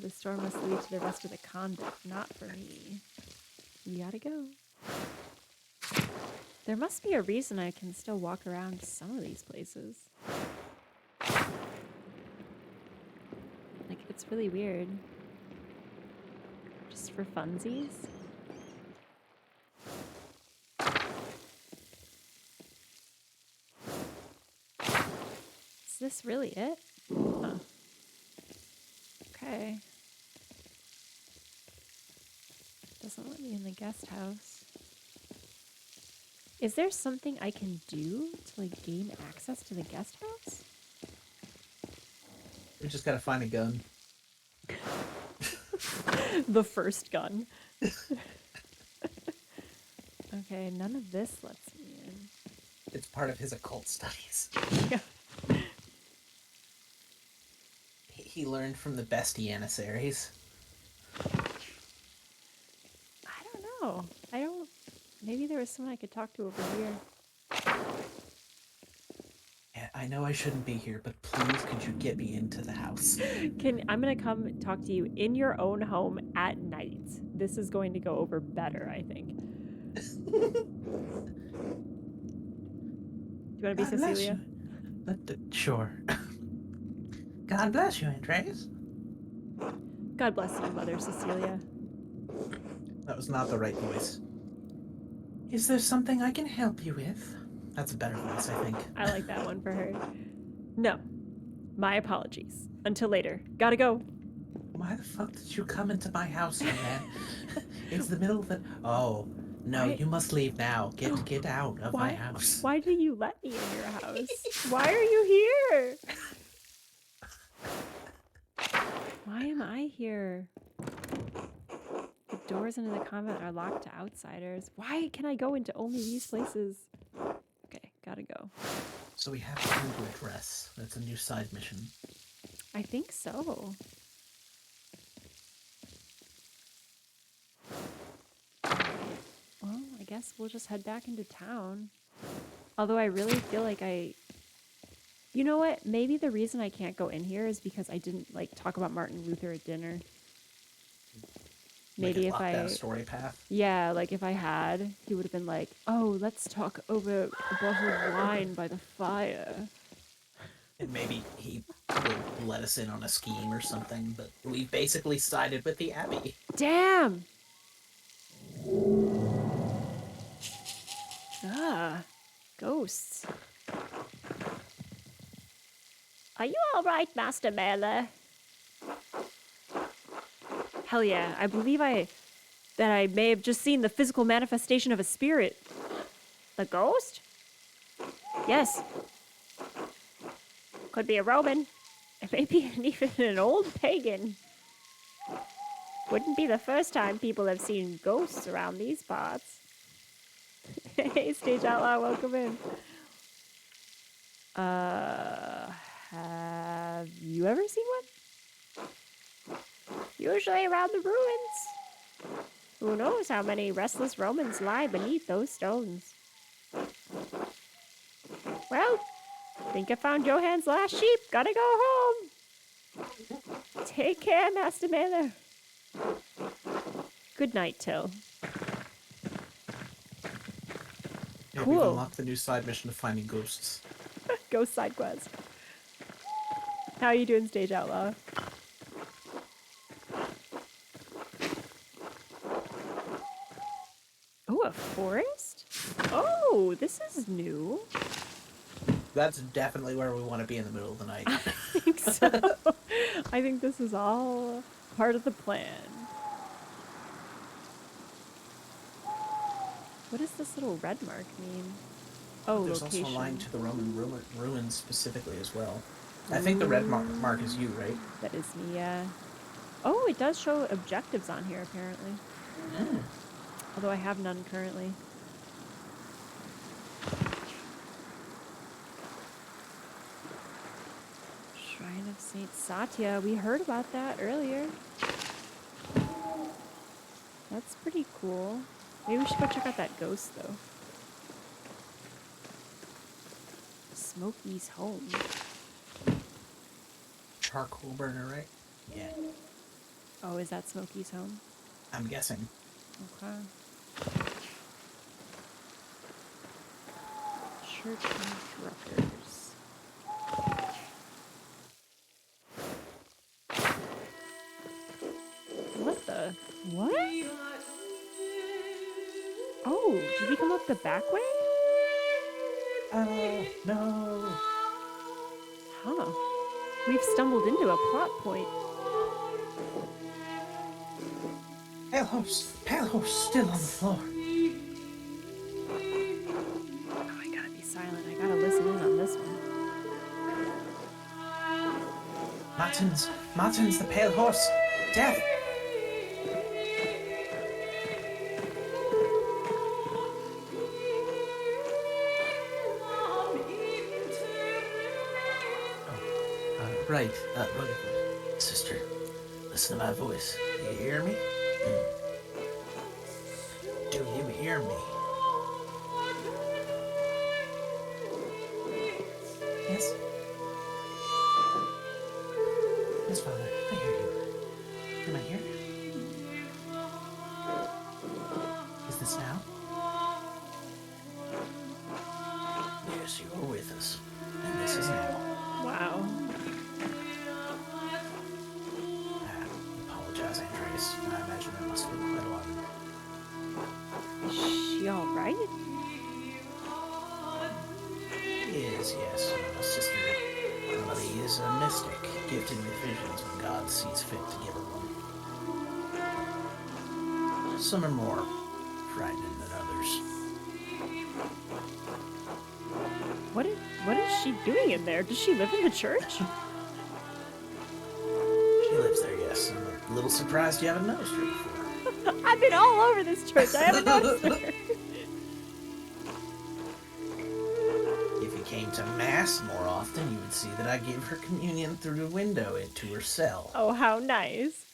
The storm must lead to the rest of the convict, not for me. You gotta go. There must be a reason I can still walk around some of these places. Like, it's really weird. Just for funsies. Is this really it? Huh. Okay. Doesn't let me in the guest house. Is there something I can do to like gain access to the guest house? We just gotta find a gun. The first gun. Okay, none of this lets me in. It's part of his occult studies. Yeah. He learned from the best Janissaries. I don't know. Maybe there was someone I could talk to over here. Yeah, I know I shouldn't be here, but please could you get me into the house? I'm gonna come talk to you in your own home at night. This is going to go over better, I think. Do you want to be God bless Cecilia? you. Sure. God bless you, Andreas. God bless you, Mother Cecilia. That was not the right voice. Is there something I can help you with? That's a better voice, I think. I like that one for her. No. My apologies. Until later. Gotta go. Why the fuck did you come into my house, young man? It's the middle of the... Oh, no, Why- you must leave now. Get out of my house. Why did you let me in your house? Why are you here? Why am I here? The doors into the convent are locked to outsiders. Why can I go into only these places? Okay, gotta go. So we have to find your address. That's a new side mission. I think so. Well, I guess we'll just head back into town. Although I really feel like I You know what? Maybe the reason I can't go in here is because I didn't like talk about Martin Luther at dinner. Maybe like if locked down I, story path. yeah, like if I had, he would have been like, "Oh, let's talk over a bottle of wine by the fire." And maybe he will let us in on a scheme or something, but we've basically sided with the Abbey. Damn. Ah, ghosts. Are you all right, Master Mailer? Hell yeah! I believe that I may have just seen the physical manifestation of a spirit. The ghost? Yes. Could be a Roman. Maybe even an old pagan. Wouldn't be the first time people have seen ghosts around these parts. Hey, Stage Outlaw, welcome in. Have you ever seen one? Usually around the ruins. Who knows how many restless Romans lie beneath those stones. Well, think I found Johann's last sheep. Gotta go home. Take care, Master Mailer. Good night, Till. Yeah, Cool. We've unlocked the new side mission of finding ghosts. Ghost side quest. How are you doing, Stage Outlaw? Oh, a forest? Oh, this is new. That's definitely where we want to be in the middle of the night. I think so. I think this is all part of the plan. What does this little red mark mean? Oh, There's location. also a line to the Roman ruins specifically as well. I think the red mark is you, right? That is me, yeah. Oh, it does show objectives on here, apparently. Mm. Although I have none currently. Shrine of Saint Satia. We heard about that earlier. That's pretty cool. Maybe we should go check out that ghost, though. Smokey's home. Charcoal burner, right? Yeah. Oh, is that Smokey's home? I'm guessing. Okay. Church instructors. What the? What? Oh, did we come up the back way? No. Huh. We've stumbled into a plot point. Pale horse still on the floor. Oh, I gotta be silent. I gotta listen in on this one. Martin's the pale horse. Death. Right. Sister, listen to my voice. You hear me? Do you hear me? Yes? Yes, Father. I hear you. Am I here? Is this now? Yes, you are with us. And this is now. Wow. Apologize, Andreas. I imagine that must have been quite a lot. Is she alright? Yes. Sister Amalie is a mystic, gifted with visions when God sees fit to give her one. Some are more frightening than others. What is she doing in there? Does she live in the church? She lives there, yes. I'm a little surprised you haven't noticed her before. I've been all over this church. I haven't noticed her. If you came to Mass more often, you would see that I give her communion through the window into her cell. Oh, how nice.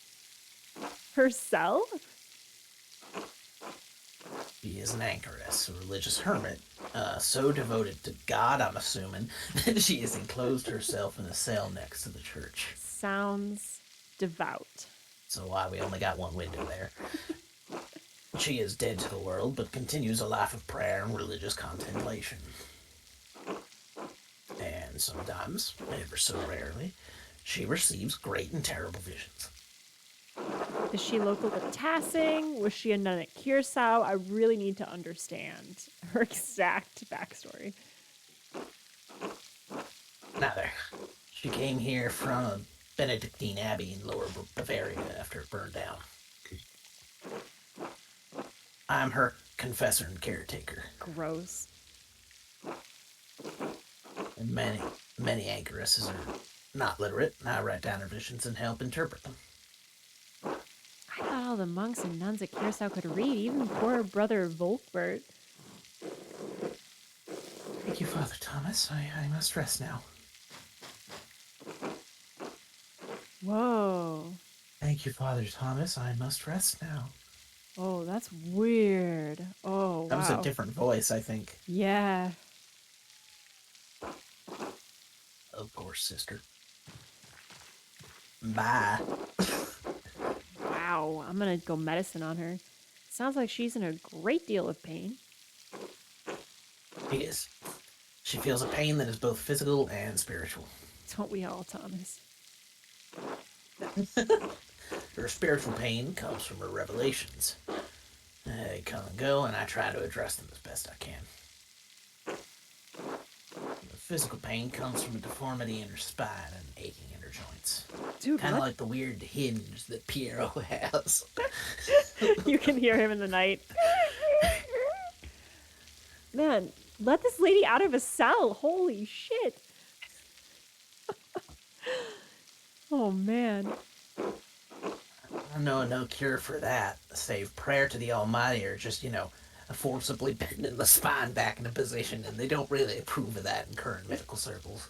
Her cell? She is an anchoress, a religious hermit, so devoted to God, I'm assuming, that she has enclosed herself in a cell next to the church. Sounds devout. So why we only got one window there. She is dead to the world, but continues a life of prayer and religious contemplation. And sometimes, ever so rarely, she receives great and terrible visions. Is she local to Tassing? Was she a nun at Curacao? I really need to understand her exact backstory. Neither. She came here from a Benedictine Abbey in Lower Bavaria after it burned down. I'm her confessor and caretaker. Gross. And many anchoresses are not literate, and I write down her visions and help interpret them. I thought all the monks and nuns at Curacao could read, even poor brother Volkbert. Thank you, Father Thomas. I must rest now. Whoa. Thank you, Father Thomas. I must rest now. Oh, that's weird. Oh, wow. That was a different voice, I think. Yeah. Of course, sister. Bye. Wow. I'm gonna go medicine on her. Sounds like she's in a great deal of pain. She is. She feels a pain that is both physical and spiritual. Don't we all, Thomas? Her spiritual pain comes from her revelations. They come and go, and I try to address them as best I can. The physical pain comes from a deformity in her spine and aching in her joints. Dude, Kind of like the weird hinge that Piero has. You can hear him in the night. Man, let this lady out of a cell. Holy shit. Oh, man. I know no cure for that, save prayer to the Almighty or just, forcibly bending the spine back into position, and they don't really approve of that in current medical circles.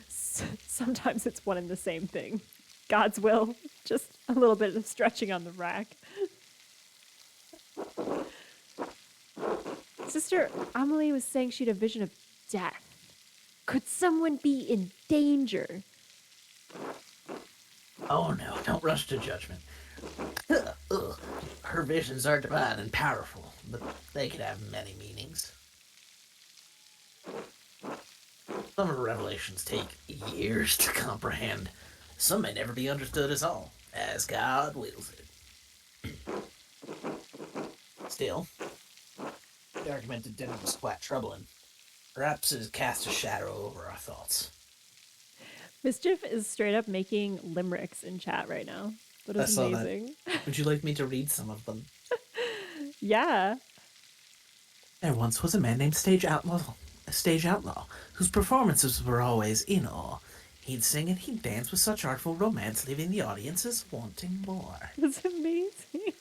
Sometimes it's one and the same thing. God's will, just a little bit of stretching on the rack. Sister Amalie was saying she had a vision of death. Could someone be in danger? Oh no, don't rush to judgment. Her visions are divine and powerful, but they could have many meanings. Some of her revelations take years to comprehend. Some may never be understood at all, as God wills it. Still, the argument at dinner was quite troubling. Perhaps it has cast a shadow over our thoughts. Mischief is straight up making limericks in chat right now. That is amazing. That. Would you like me to read some of them? Yeah. There once was a man named Stage Outlaw, whose performances were always in awe. He'd sing and he'd dance with such artful romance, leaving the audiences wanting more. That's amazing.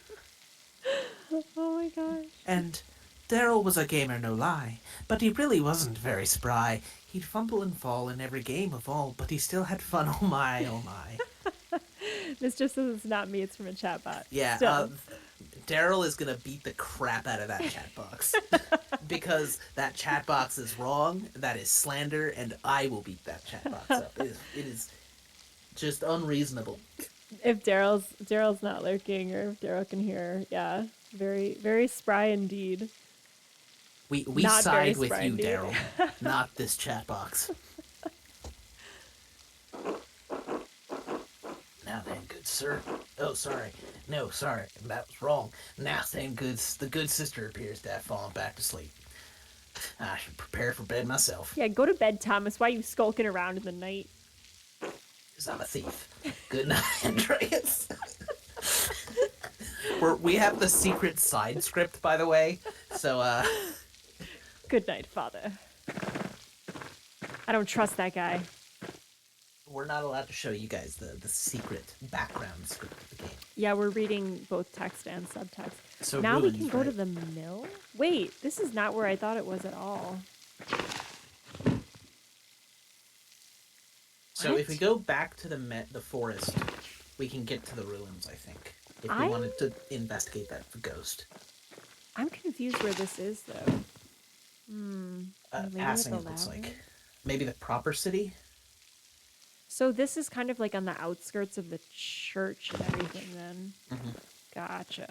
Oh my gosh. And Daryl was a gamer, no lie, but he really wasn't very spry. He'd fumble and fall in every game of all, but he still had fun, oh my, oh my. Mischief says it's not me, it's from a chat bot. Yeah, Daryl is going to beat the crap out of that chat box. Because that chat box is wrong, that is slander, and I will beat that chat box up. It is just unreasonable. If Daryl's not lurking, or if Daryl can hear, yeah. Very, very spry indeed. We Not side with spry you, indeed. Daryl, not this chat box. Now then, good sir. Oh, sorry. No, sorry. That was wrong. Now then, the good sister appears to have fallen back to sleep. I should prepare for bed myself. Yeah, go to bed, Thomas. Why are you skulking around in the night? Because I'm a thief. Good night, Andreas. We have the secret side script, by the way. So, Good night, Father. I don't trust that guy. We're not allowed to show you guys the secret background script of the game. Yeah, we're reading both text and subtext. So now ruined, we can go right? to the mill? Wait, this is not where I thought it was at all. So What? if we go back to the forest, we can get to the ruins, I think. if we wanted to investigate that for ghost. I'm confused where this is, though. Passing, it looks like. Maybe the proper city? So this is kind of like on the outskirts of the church and everything, then. Mm-hmm. Gotcha.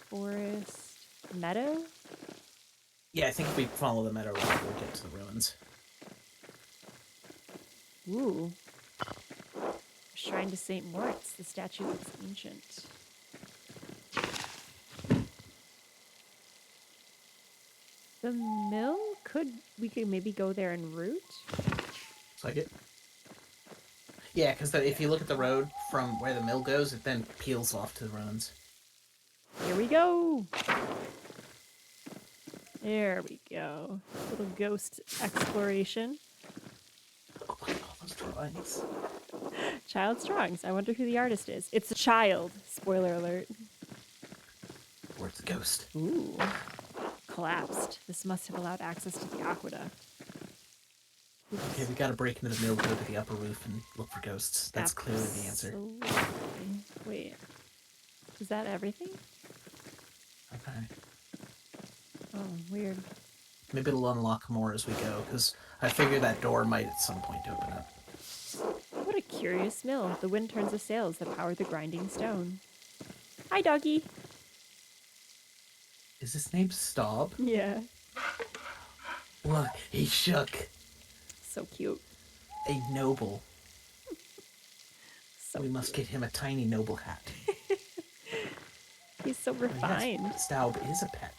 Forest. Meadow? Yeah, I think if we follow the meadow road, we'll get to the ruins. Ooh. Shrine to St. Moritz. The statue looks ancient. The mill? We could maybe go there en route? Looks like it. Yeah, because if you look at the road from where the mill goes, it then peels off to the ruins. Here we go! There we go. Little ghost exploration. Oh my god, those drawings. Child's drawings. I wonder who the artist is. It's a child. Spoiler alert. Or it's a ghost. Ooh. Collapsed. This must have allowed access to the aqueduct. Oops. Okay, we gotta break into the mill, go to the upper roof, and look for ghosts. That's clearly the answer. Absolutely. Wait. Is that everything? Okay. Oh, weird. Maybe it'll unlock more as we go, because I figure that door might at some point open up. What a curious mill. The wind turns the sails that power the grinding stone. Hi, doggy. Is his name Staub? Yeah. Look, he shook. So cute. A noble. So we must get him a tiny noble hat. He's so refined. Yes, Staub is a pet.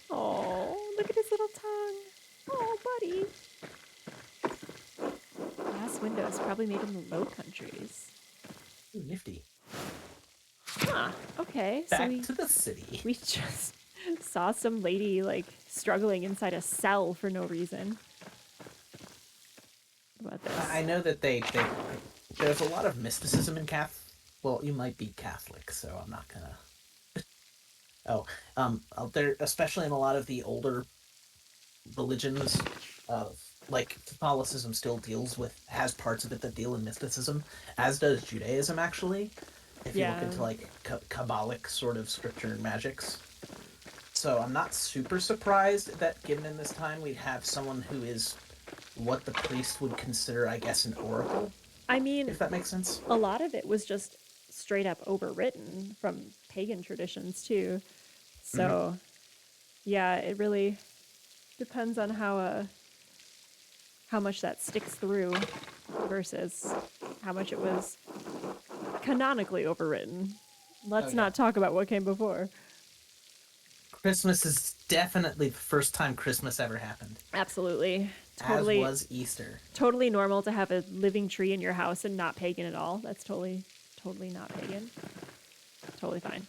Oh, look at his little tongue. Oh, buddy. Glass windows, probably made in the Low Countries. Ooh, nifty. Huh, okay. Back so to the city. We just saw some lady, like, struggling inside a cell for no reason. What about this? I know that there's a lot of mysticism in Catholic. Well, you might be Catholic, so I'm not gonna... there, especially in a lot of the older religions, like Catholicism still has parts of it that deal in mysticism, as does Judaism, actually. If you look into like Kabbalic sort of scripture and magics. So I'm not super surprised that given in this time we'd have someone who is what the priest would consider, I guess, an oracle. I mean, if that makes sense. A lot of it was just straight up overwritten from pagan traditions too. So, yeah, it really depends on how much that sticks through versus how much it was canonically overwritten. Let's not talk about what came before. Christmas is definitely the first time Christmas ever happened. Absolutely. Totally. As was Easter. Totally normal to have a living tree in your house and not pagan at all. That's totally not pagan. Totally fine.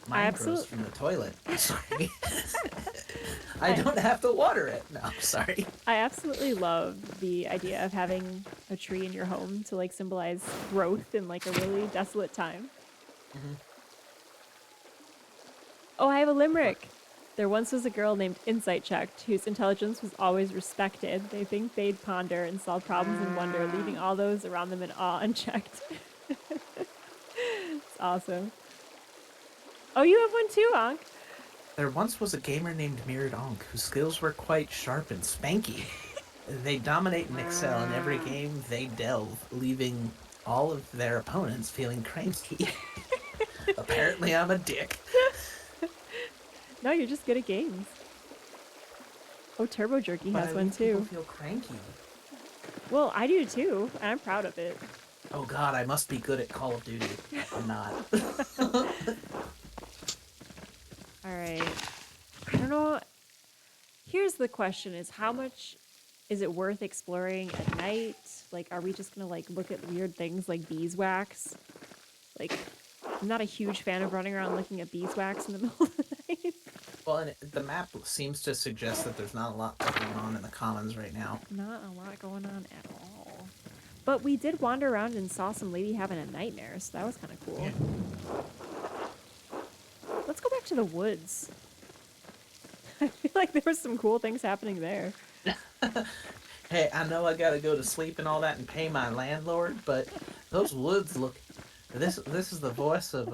Mine grows from the toilet. Sorry. I don't have to water it. No, I'm sorry. I absolutely love the idea of having a tree in your home to like symbolize growth in like a really desolate time. Mm-hmm. Oh, I have a limerick. There once was a girl named Insight Checked, whose intelligence was always respected. They think they'd ponder and solve problems in wonder, leaving all those around them in awe unchecked. It's awesome. Oh, you have one too, Ankh. There once was a gamer named Mirrored Ankh, whose skills were quite sharp and spanky. They dominate and excel in every game they delve, leaving all of their opponents feeling cranky. Apparently I'm a dick. No, you're just good at games. Oh, Turbo Jerky has one too. People feel cranky. Well, I do too, and I'm proud of it. Oh god, I must be good at Call of Duty. I'm not. Alright. I don't know. Here's the question is how much is it worth exploring at night? Like, are we just gonna like look at weird things like beeswax? Like, I'm not a huge fan of running around looking at beeswax in the middle of the night. Well, and the map seems to suggest that there's not a lot going on in the commons right now. Not a lot going on at all. But we did wander around and saw some lady having a nightmare, so that was kind of cool. Yeah. Let's go back to the woods. I feel like there was some cool things happening there. Hey, I know I gotta go to sleep and all that and pay my landlord, but Those woods look. This is the voice of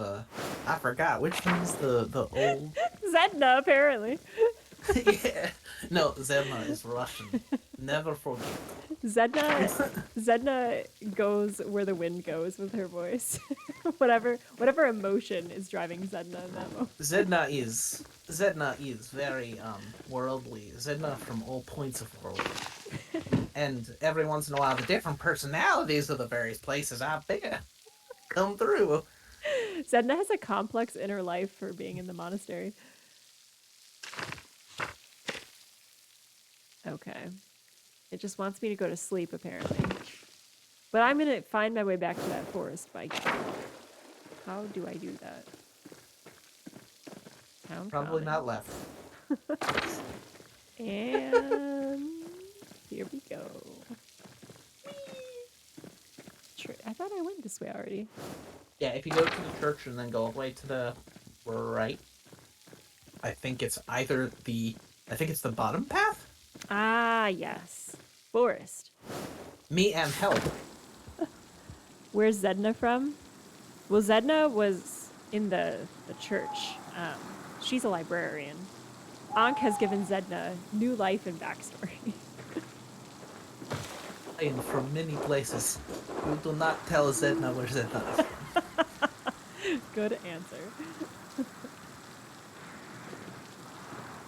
I forgot which one's the old. Zdena, apparently. Yeah. No, Zdena is Russian. Never forget. Zdena goes where the wind goes with her voice. whatever emotion is driving Zdena in that moment. Zdena is very worldly. Zdena from all points of world. And every once in a while, the different personalities of the various places out there come through. Zdena has a complex inner life for being in the monastery. Okay. It just wants me to go to sleep, apparently. But I'm going to find my way back to that forest by key. How do I do that? Town Probably common. not left. And here we go. I thought I went this way already. Yeah, if you go to the church and then go all the way to the right, I think it's the bottom path? Ah, yes. Forest. Me and help. Where's Zdena from? Well, Zdena was in the church. She's a librarian. Ankh has given Zdena new life and backstory. I am from many places. You do not tell Zdena where Zdena is from. Good answer.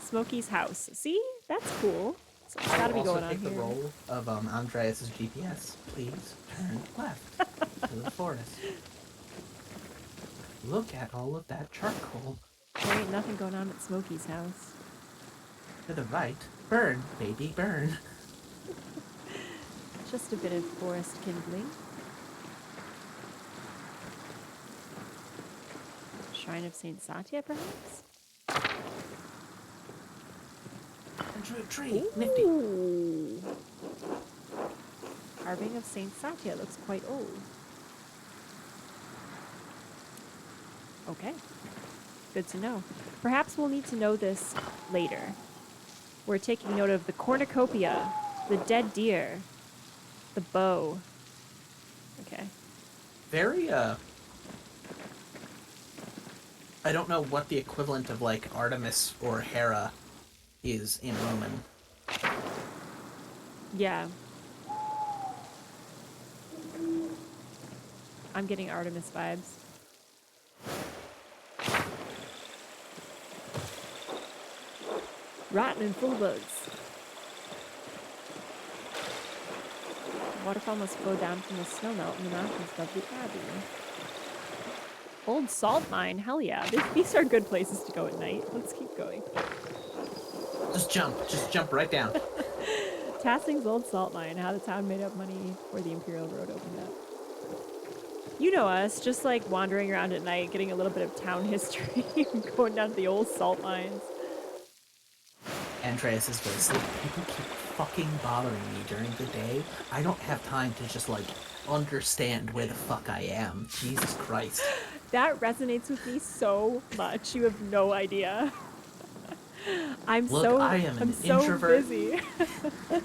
Smokey's house. See? That's cool. So it's gotta be going on take here. the role of Andreas's GPS. Please turn left to the forest. Look at all of that charcoal. There ain't nothing going on at Smokey's house. To the right. Burn, baby, burn. Just a bit of forest kindling. Shrine of Saint Satia, perhaps? Into a tree. Nifty. Ooh. Carving of Saint Satia looks quite old. Okay. Good to know. Perhaps we'll need to know this later. We're taking note of the cornucopia, the dead deer, the bow. Okay. Very, I don't know what the equivalent of, like, Artemis or Hera is in Roman. Yeah. I'm getting Artemis vibes. Rotten and full of bugs. Waterfall must flow down from the snow melt in the mountains above the Abbey. Old salt mine, hell yeah. These are good places to go at night. Let's keep going. Just jump right down. Tassing's old salt mine, how the town made up money before the Imperial Road opened up. You know us, just like wandering around at night, getting a little bit of town history, going down to the old salt mines. Andreas's voice. Look, people keep fucking bothering me during the day. I don't have time to just, like, understand where the fuck I am. Jesus Christ. That resonates with me so much. You have no idea. I am an introvert, busy.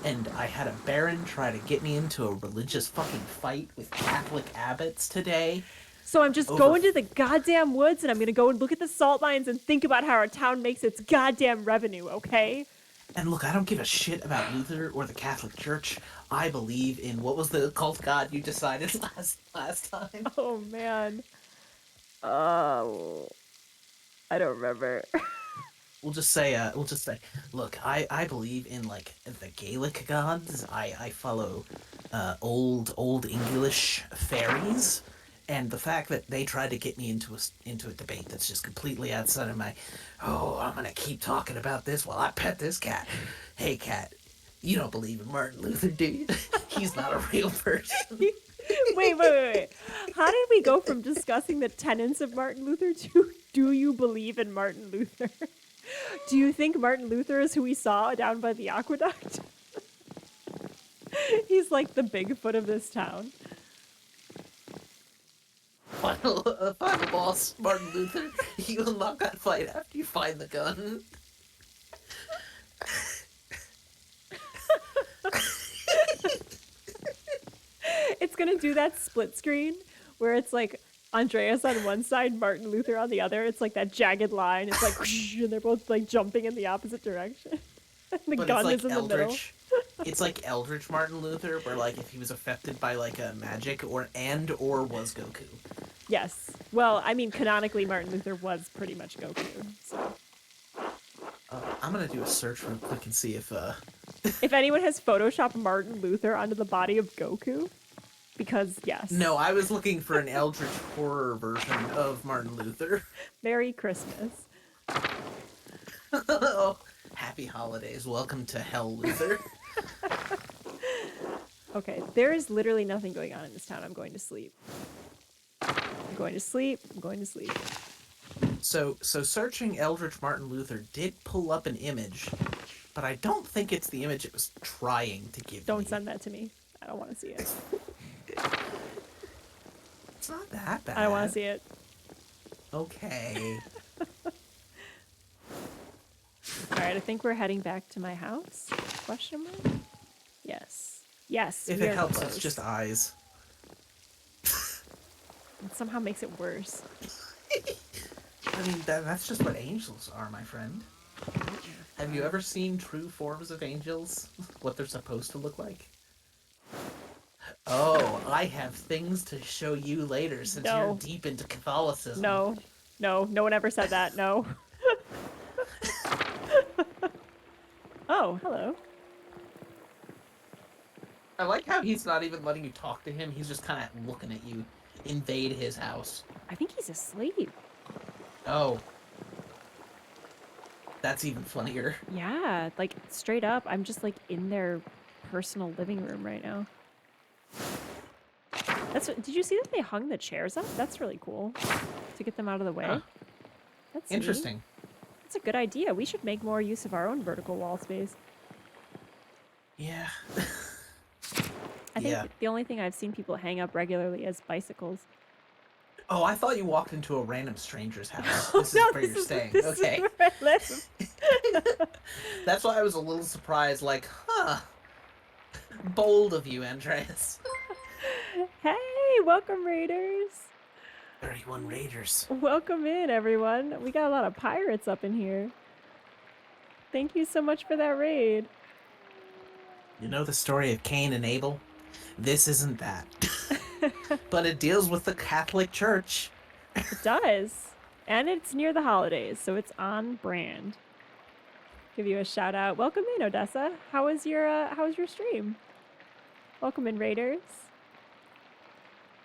And I had a baron try to get me into a religious fucking fight with Catholic abbots today. So I'm just going to the goddamn woods and I'm going to go and look at the salt mines and think about how our town makes its goddamn revenue, okay? And look, I don't give a shit about Luther or the Catholic Church. I believe in, what was the cult god you decided last time? Oh, man. Oh, I don't remember. We'll just say, look, I believe in, like, the Gaelic gods. I follow old English fairies. And the fact that they tried to get me into a debate that's just completely outside of my, I'm gonna keep talking about this while I pet this cat. Hey, cat, you don't believe in Martin Luther, do you? He's not a real person. Wait. How did we go from discussing the tenets of Martin Luther to do you believe in Martin Luther? Do you think Martin Luther is who we saw down by the aqueduct? He's like the Bigfoot of this town. Final boss, Martin Luther. You unlock that fight after you find the gun. gonna do that split screen where it's like Andreas on one side, Martin Luther on the other. It's like that jagged line. It's like, whoosh, and they're both like jumping in the opposite direction. The but gun it's like is in the middle. It's like Eldritch Martin Luther, where like if he was affected by like a magic or was Goku. Yes. Well, I mean, canonically, Martin Luther was pretty much Goku. So I'm gonna do a search real quick and see if if anyone has photoshopped Martin Luther onto the body of Goku, because yes. No, I was looking for an Eldritch horror version of Martin Luther. Merry Christmas. Oh, happy holidays. Welcome to Hell, Luther. Okay, there is literally nothing going on in this town. I'm going to sleep. I'm going to sleep. I'm going to sleep. So searching Eldritch Martin Luther did pull up an image, but I don't think it's the image it was trying to give me. Don't send that to me. I don't want to see it. It's not that bad. I don't want to see it. Okay. All right, I think we're heading back to my house. Question mark? Yes. Yes. If we it are helps, close. it's just eyes. It somehow makes it worse. I mean, that's just what angels are, my friend. Have you ever seen true forms of angels? What they're supposed to look like? Oh, I have things to show you later since you're deep into Catholicism. No. No one ever said that. No. Oh, hello. I like how he's not even letting you talk to him. He's just kind of looking at you invade his house. I think he's asleep. Oh. That's even funnier. Yeah, like straight up, I'm just like in their personal living room right now. Did you see that they hung the chairs up? That's really cool. To get them out of the way. Huh. That's interesting. Neat. That's a good idea. We should make more use of our own vertical wall space. Yeah. I think the only thing I've seen people hang up regularly is bicycles. Oh, I thought you walked into a random stranger's house. This is where you're staying. This okay. is where I live. That's why I was a little surprised, like, huh. Bold of you, Andreas. Hey, welcome, Raiders. 31 Raiders. Welcome in, everyone. We got a lot of pirates up in here. Thank you so much for that raid. You know the story of Cain and Abel? This isn't that. But it deals with the Catholic Church. It does. And it's near the holidays, so it's on brand. Give you a shout out. Welcome in, Odessa. How was your stream? Welcome in, Raiders.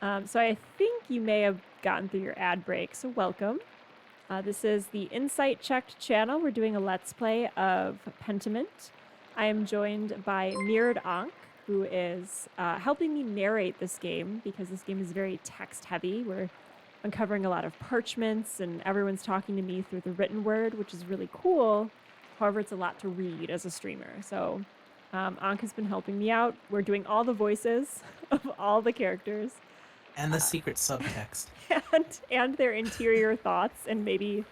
So I think you may have gotten through your ad break, so welcome. This is the Insight Checked channel. We're doing a Let's Play of Pentiment. I am joined by Mirrored Ankh, who is helping me narrate this game because this game is very text heavy. We're uncovering a lot of parchments and everyone's talking to me through the written word, which is really cool. However, it's a lot to read as a streamer. So Ankh has been helping me out. We're doing all the voices of all the characters. And the secret subtext. And their interior thoughts and maybe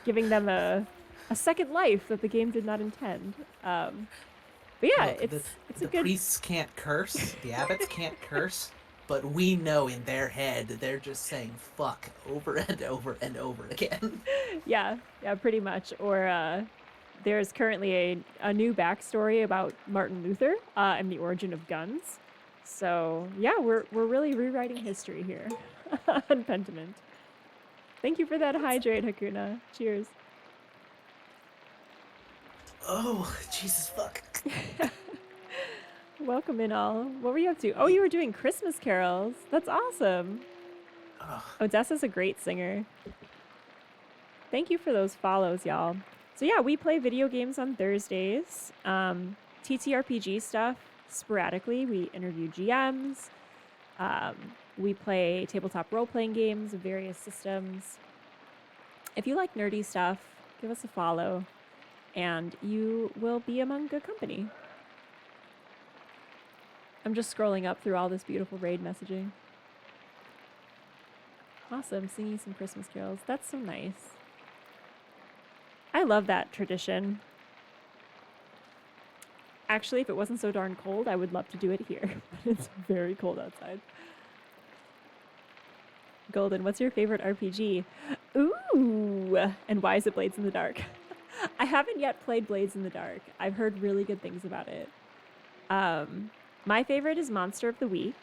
giving them a second life that the game did not intend. But yeah, Look, it's a the good... priests can't curse, the abbots can't curse, but we know in their head they're just saying fuck over and over and over again. Yeah, pretty much. Or there's currently a new backstory about Martin Luther and the origin of guns. So yeah, we're really rewriting history here on Pentiment. Thank you for that hydrate, Hakuna. Cheers. Oh, Jesus fuck. Welcome in all. What were you up to? Oh, you were doing Christmas carols. That's awesome. Odessa's a great singer. Thank you for those follows, y'all. So yeah, we play video games on Thursdays. TTRPG stuff sporadically. We interview GMs. We play tabletop role-playing games of various systems. If you like nerdy stuff, give us a follow, and you will be among good company. I'm just scrolling up through all this beautiful raid messaging. Awesome, singing some Christmas carols. That's so nice. I love that tradition. Actually, if it wasn't so darn cold, I would love to do it here. It's very cold outside. Golden, what's your favorite RPG? Ooh, and why is it Blades in the Dark? I haven't yet played Blades in the Dark. I've heard really good things about it. My favorite is Monster of the Week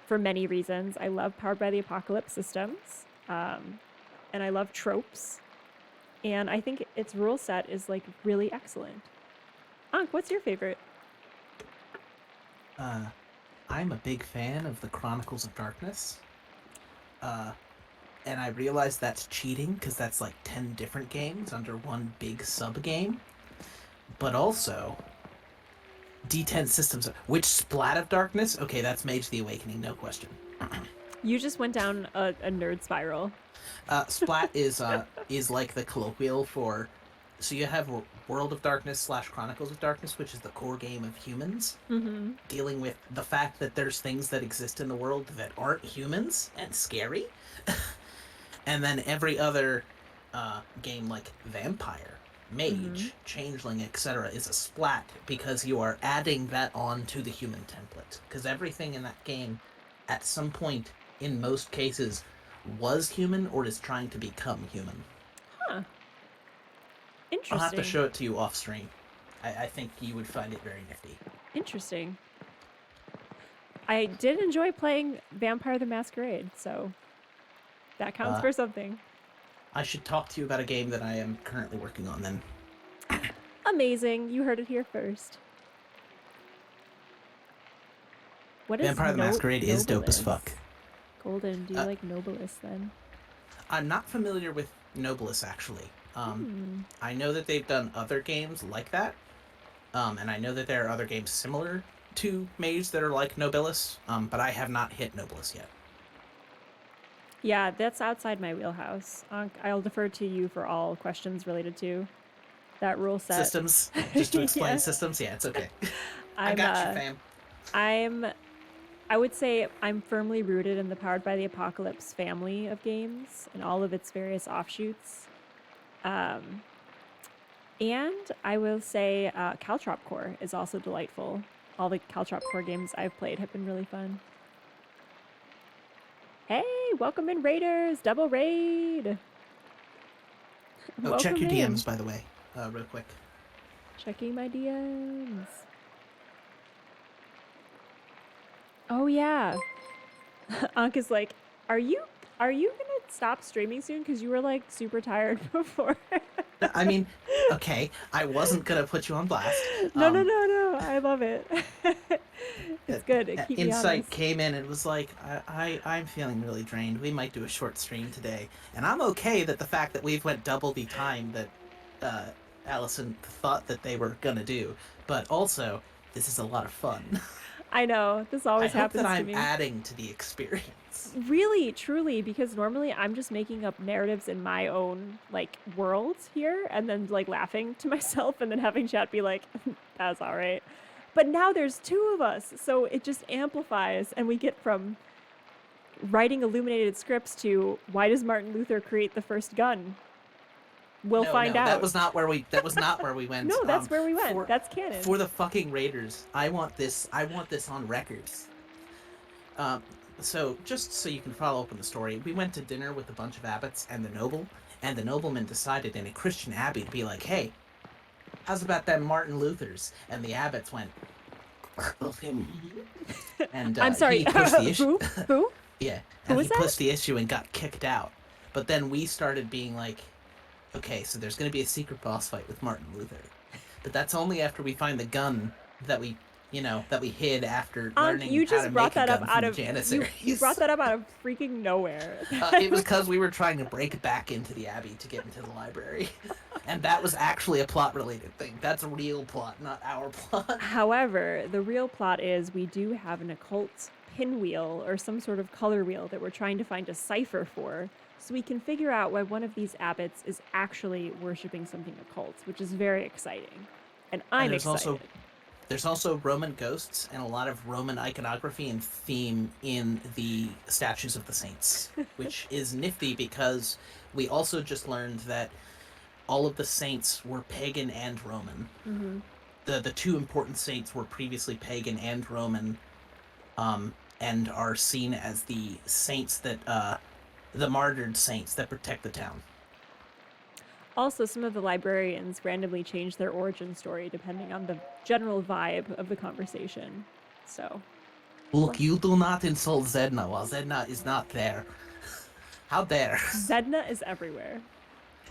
for many reasons. I love Powered by the Apocalypse systems, and I love tropes. And I think its rule set is like really excellent. Ankh, what's your favorite? I'm a big fan of the Chronicles of Darkness. And I realize that's cheating because that's like 10 different games under one big sub-game. But also, D10 systems. Which Splat of Darkness? Okay, that's Mage the Awakening, no question. You just went down a nerd spiral. Splat is like the colloquial for... So you have World of Darkness / Chronicles of Darkness, which is the core game of humans, dealing with the fact that there's things that exist in the world that aren't humans and scary. And then every other game like Vampire, Mage, Changeling, etc. is a Splat because you are adding that on to the human template. Because everything in that game, at some point, in most cases, was human or is trying to become human. Huh. Interesting. I'll have to show it to you off stream. I think you would find it very nifty. Interesting. I did enjoy playing Vampire the Masquerade, so that counts for something. I should talk to you about a game that I am currently working on then. Amazing. You heard it here first. What is Vampire the Masquerade is dope as fuck. Golden, do you like Nobilis then? I'm not familiar with Nobilis, actually. I know that they've done other games like that, and I know that there are other games similar to Mage that are like Nobilis, but I have not hit Nobilis yet. Yeah, that's outside my wheelhouse. I'll defer to you for all questions related to that rule set. Systems? Just to explain systems? Yeah, it's okay. I got you, fam. I would say I'm firmly rooted in the Powered by the Apocalypse family of games and all of its various offshoots. And I will say Caltrop Core is also delightful. All the Caltrop Core games I've played have been really fun. Hey, welcome in, Raiders! Double raid! Oh, check your DMs, by the way, real quick. Checking my DMs. Oh, yeah. Ankh is like, are you gonna stop streaming soon? Because you were like super tired before. I mean, okay, I wasn't gonna put you on blast. No. I love it. It's good. It keeps me honest. Insight came in and was like, I'm feeling really drained. We might do a short stream today. And I'm okay that the fact that we've went double the time that Allison thought that they were gonna do. But also, this is a lot of fun. I know. This always happens to me. I hope that I'm adding to the experience. Really, truly, because normally I'm just making up narratives in my own, like, world here, and then, like, laughing to myself, and then having chat be like, that's all right. But now there's two of us, so it just amplifies, and we get from writing illuminated scripts to why does Martin Luther create the first gun? We'll find out. That was not where we went. No, that's where we went. That's canon. For the fucking Raiders, I want this on records. So just so you can follow up on the story, we went to dinner with a bunch of abbots and the noble, and the nobleman decided in a Christian abbey to be like, hey, how's about them Martin Luthers? And the abbots went, and I'm sorry, he pushed the issue. Who? Yeah, and he pushed the issue and got kicked out. But then we started being like, okay, so there's going to be a secret boss fight with Martin Luther. But that's only after we find the gun that we hid after learning you just how to brought make that a up gun out from of the Janissaries. you brought that up out of freaking nowhere. It was because we were trying to break back into the Abbey to get into the library. And that was actually a plot-related thing. That's a real plot, not our plot. However, the real plot is we do have an occult pinwheel or some sort of color wheel that we're trying to find a cipher for, so we can figure out why one of these abbots is actually worshiping something occult, which is very exciting. And I'm excited. There's also Roman ghosts and a lot of Roman iconography and theme in the statues of the saints, which is nifty because we also just learned that all of the saints were pagan and Roman. Mm-hmm. The two important saints were previously pagan and Roman, and are seen as the saints that the martyred saints that protect the town. Also, some of the librarians randomly change their origin story depending on the general vibe of the conversation. So. Look, you do not insult Zdena while Zdena is not there. How dare? Zdena is everywhere.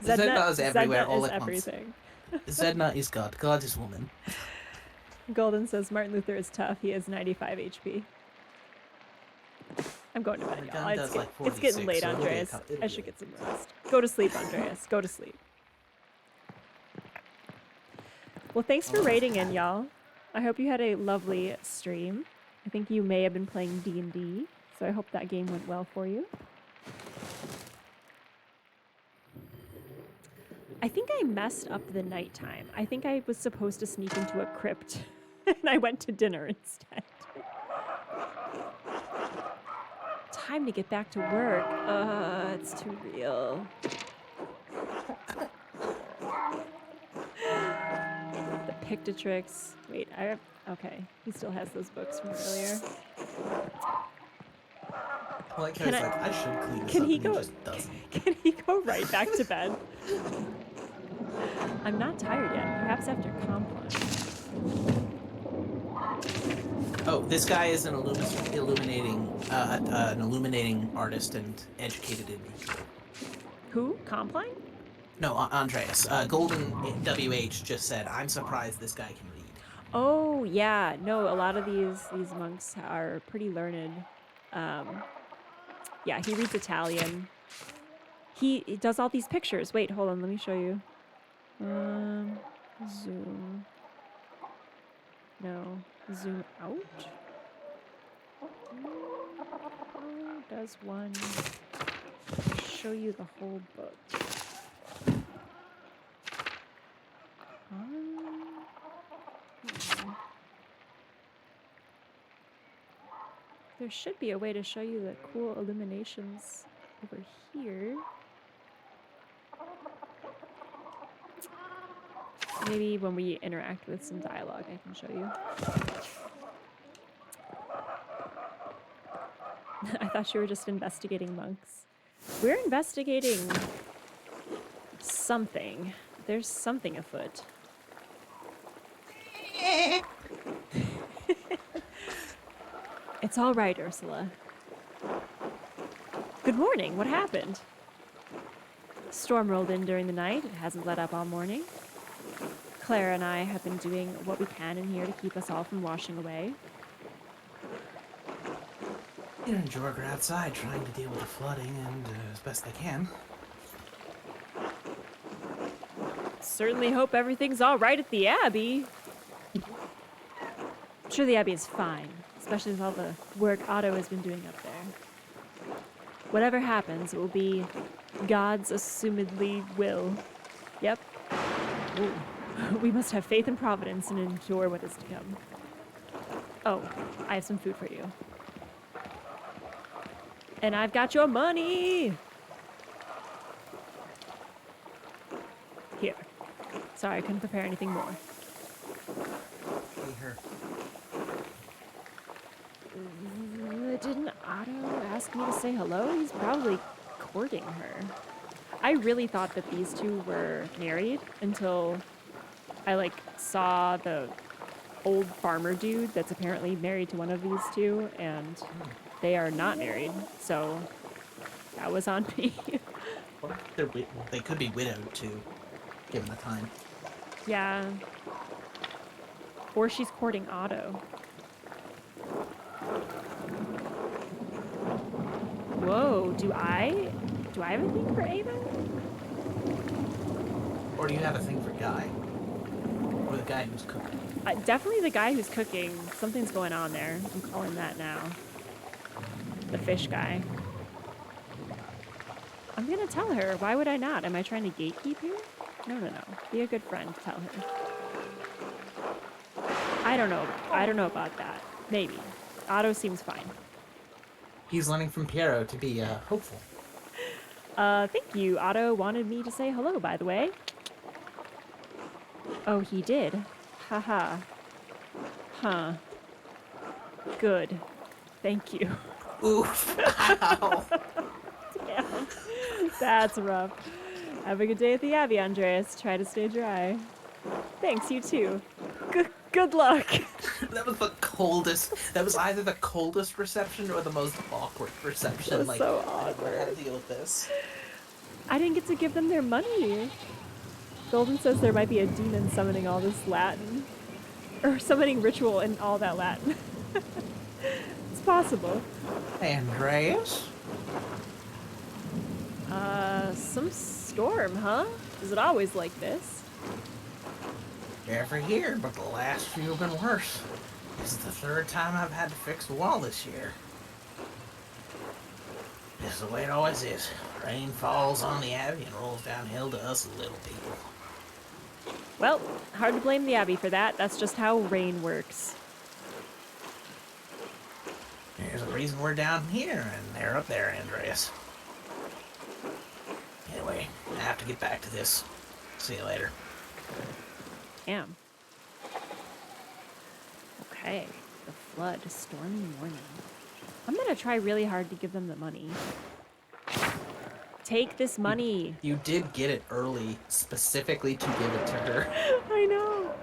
Zdena is everywhere Zdena all is at everything. once. Zdena is God. God is woman. Golden says Martin Luther is tough. He has 95 HP. I'm going to bed, y'all. It's getting late, Andreas. I should get some rest. Go to sleep, Andreas. Go to sleep. Well, thanks for raiding in, y'all. I hope you had a lovely stream. I think you may have been playing D&D, so I hope that game went well for you. I think I messed up the nighttime. I think I was supposed to sneak into a crypt, and I went to dinner instead. Time to get back to work. It's too real. The Pictotrix. Wait, okay. He still has those books from earlier. I should clean this can up, he and go? he just doesn't. Can he go right back to bed? I'm not tired yet. Perhaps after comp lunch. Oh, this guy is an illuminating artist and educated in me. Who? Compline? No, Andreas. Golden WH just said, I'm surprised this guy can read. Oh, yeah. No, a lot of these monks are pretty learned. Yeah, he reads Italian. He does all these pictures. Wait, hold on. Let me show you. Zoom. No. Zoom out? How does one show you the whole book? There should be a way to show you the cool illuminations over here. Maybe when we interact with some dialogue, I can show you. I thought you were just investigating monks. We're investigating something. There's something afoot. It's all right, Ursula. Good morning. What happened? Storm rolled in during the night. It hasn't let up all morning. Claire and I have been doing what we can in here to keep us all from washing away. Peter and Georg are outside trying to deal with the flooding and as best they can. Certainly hope everything's all right at the Abbey. I'm sure the Abbey is fine, especially with all the work Otto has been doing up there. Whatever happens, it will be God's assumedly will. Yep. Ooh. We must have faith in Providence and endure what is to come. Oh, I have some food for you. And I've got your money! Here. Sorry, I couldn't prepare anything more. Hey, her. Didn't Otto ask me to say hello? He's probably courting her. I really thought that these two were married until I saw the old farmer dude that's apparently married to one of these two, and they are not married, so that was on me. Well, they could be widowed too, given the time. Yeah. Or she's courting Otto. Whoa, do I have a thing for Ava? Or do you have a thing for Guy? Or the guy who's cooking? Definitely the guy who's cooking. Something's going on there. I'm calling that now. The fish guy. I'm gonna tell her. Why would I not? Am I trying to gatekeep you? No. Be a good friend. Tell her. I don't know about that. Maybe. Otto seems fine. He's learning from Piero to be hopeful. Thank you. Otto wanted me to say hello, by the way. Oh, he did? Haha. Huh. Good. Thank you. Oof. Ow. Damn. That's rough. Have a good day at the Abbey, Andreas. Try to stay dry. Thanks, you too. Good luck. That was the coldest. That was either the coldest reception or the most awkward reception. That was so I don't know how to awkward. deal with this. I didn't get to give them their money. Golden says there might be a demon summoning all this Latin. Or summoning ritual and all that Latin. It's possible. Andreas? Some storm, huh? Is it always like this? Every year, but the last few have been worse. This is the third time I've had to fix the wall this year. This is the way it always is. Rain falls on the Abbey and rolls downhill to us little people. Well, hard to blame the Abbey for that. That's just how rain works. There's a reason we're down here and they're up there, Andreas. Anyway, I have to get back to this. See you later. Damn. Okay. The flood, stormy morning. I'm gonna try really hard to give them the money. Take this money. You did get it early, specifically to give it to her. I know.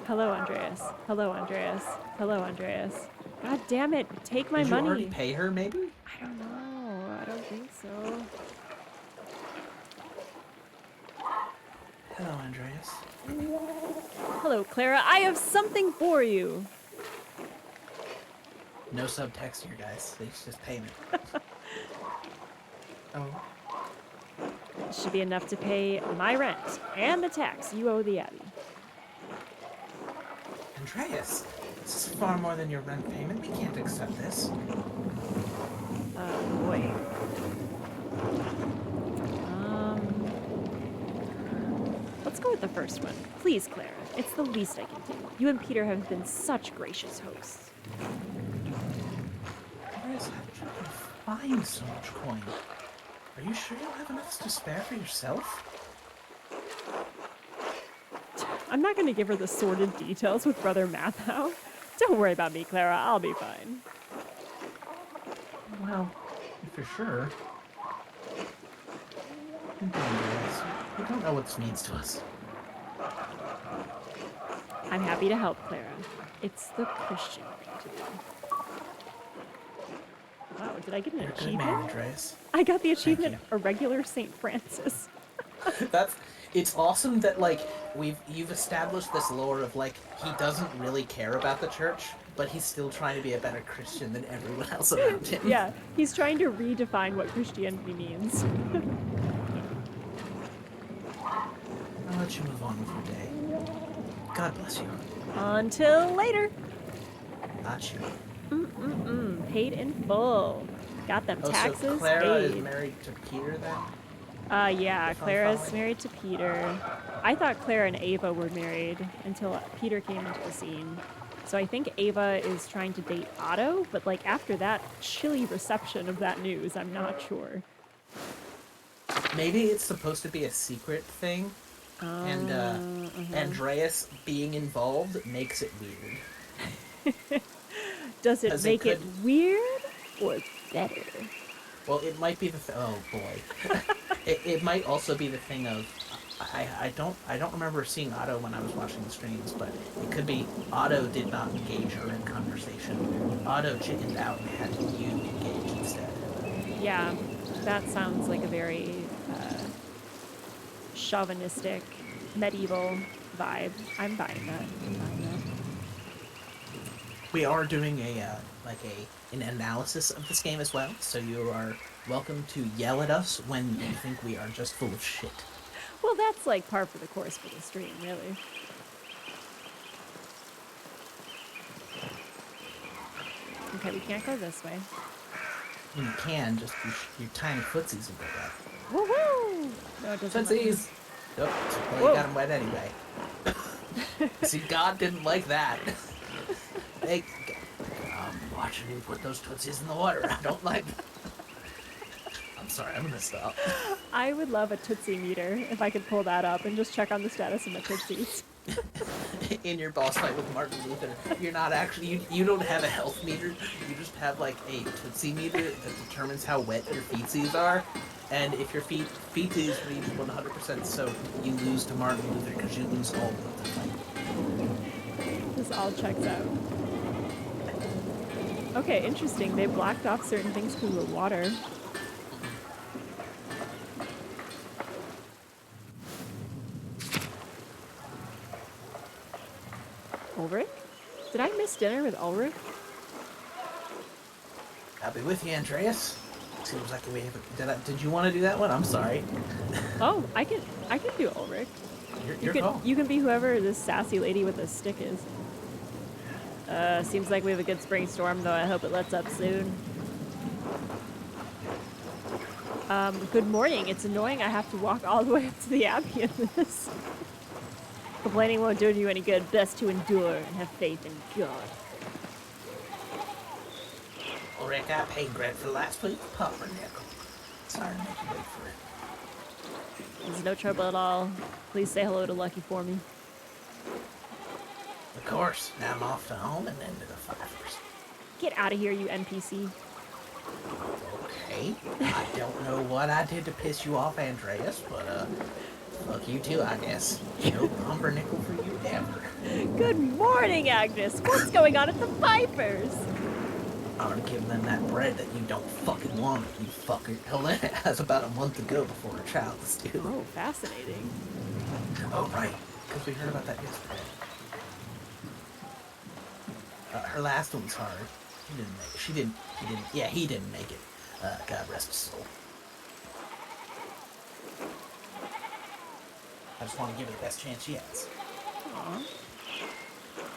Hello, Andreas. Hello, Andreas. Hello, Andreas. God damn it. Take my Did you money. already pay her, maybe? I don't know. I don't think so. Hello, Andreas. Hello, Clara. I have something for you. No subtext here, guys. It's just payment. Oh. It should be enough to pay my rent and the tax you owe the Abbey. Andreas, this is far more than your rent payment. We can't accept this. Oh, boy. Let's go with the first one. Please, Clara. It's the least I can do. You and Peter have been such gracious hosts. Andreas, how did you find so much coin? Are you sure you'll have enough to spare for yourself? I'm not going to give her the sordid details with Brother Mathau. Don't worry about me, Clara. I'll be fine. Well, if you're sure. Andreas, you don't know what this means to us. I'm happy to help, Clara. It's the Christian thing to do. Wow, did I get an You're a good achievement? man, Andreas. I got the achievement, you. a regular St. Francis. It's awesome that you've established this lore of he doesn't really care about the church, but he's still trying to be a better Christian than everyone else around him. Yeah, he's trying to redefine what Christianity means. I'll let you move on with your day. God bless you. Until later. Not you. Paid in full. Got them taxes so Clara paid. is married to Peter then? Yeah, If I'm Clara's following. married to Peter. I thought Clara and Ava were married until Peter came into the scene. So I think Ava is trying to date Otto, but after that chilly reception of that news, I'm not sure. Maybe it's supposed to be a secret thing, and Andreas being involved makes it weird. Does it 'Cause make it weird or better? Well, it might be oh boy. it might also be the thing of I don't remember seeing Otto when I was watching the streams, but it could be Otto did not engage her in conversation. Otto chickened out and had you engage instead. Yeah, that sounds like a very chauvinistic, medieval vibe. I'm buying that. We are doing an analysis of this game as well, so you are welcome to yell at us when you think we are just full of shit. Well, that's par for the course for the stream, really. Okay, we can't go this way. You can, just your tiny footsies will go up. Woohoo! No, it doesn't. Footsies! Nope, well, Whoa. you got them wet anyway. See, God didn't like that. Hey, I'm watching you put those tootsies in the water. I don't like that. I'm sorry, I'm gonna stop. I would love a Tootsie meter if I could pull that up and just check on the status of my Tootsies. In your boss fight with Martin Luther, you're not actually, you don't have a health meter, you just have a Tootsie meter that determines how wet your feetsies are, And if your feet is reached 100% soaked, you lose to Martin Luther because you lose all of the fight. This all checks out. Okay, interesting. They blocked off certain things because of the water. Ulrich? Did I miss dinner with Ulrich? I'll be with you, Andreas. Seems like we have. Did you want to do that one? I'm sorry. Oh, I can do Ulrich. Your call. You can be whoever this sassy lady with the stick is. Seems like we have a good spring storm, though. I hope it lets up soon. Good morning. It's annoying I have to walk all the way up to the Abbey in this. Complaining won't do you any good. Best to endure and have faith in God. Ulrich, I paid Grant for last week's pumpernickel. Sorry to make you wait for it. There's no trouble at all. Please say hello to Lucky for me. Of course. Now I'm off to home and then to the Fivers. Get out of here, you NPC. Okay. I don't know what I did to piss you off, Andreas, but fuck you too, I guess. No pumpernickel for you ever. Good morning, Agnes. What's going on at the Vipers? I'm gonna give them that bread that you don't fucking want, you fucker. Helena has about a month to go before her child is due. Oh, fascinating. Oh, right. Because we heard about that yesterday. Her last one's hard. He didn't make it. He didn't. Yeah, he didn't make it. God rest his soul. I just want to give her the best chance she has. Aww.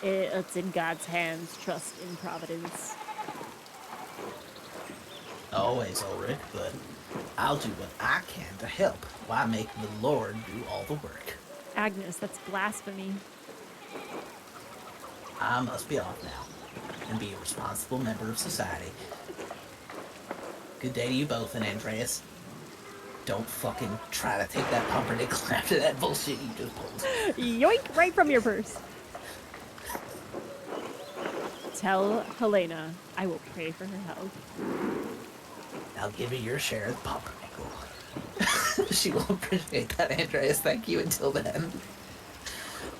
It's in God's hands. Trust in Providence. Always, Ulrich, but I'll do what I can to help. Why make the Lord do all the work? Agnes, that's blasphemy. I must be off now and be a responsible member of society. Good day to you both, and Andreas. Don't fucking try to take that pumpernickel after that bullshit you just pulled. Yoink! Right from your purse. Tell Helena I will pray for her health. I'll give you your share of the pumpernickel. She will appreciate that, Andreas. Thank you until then.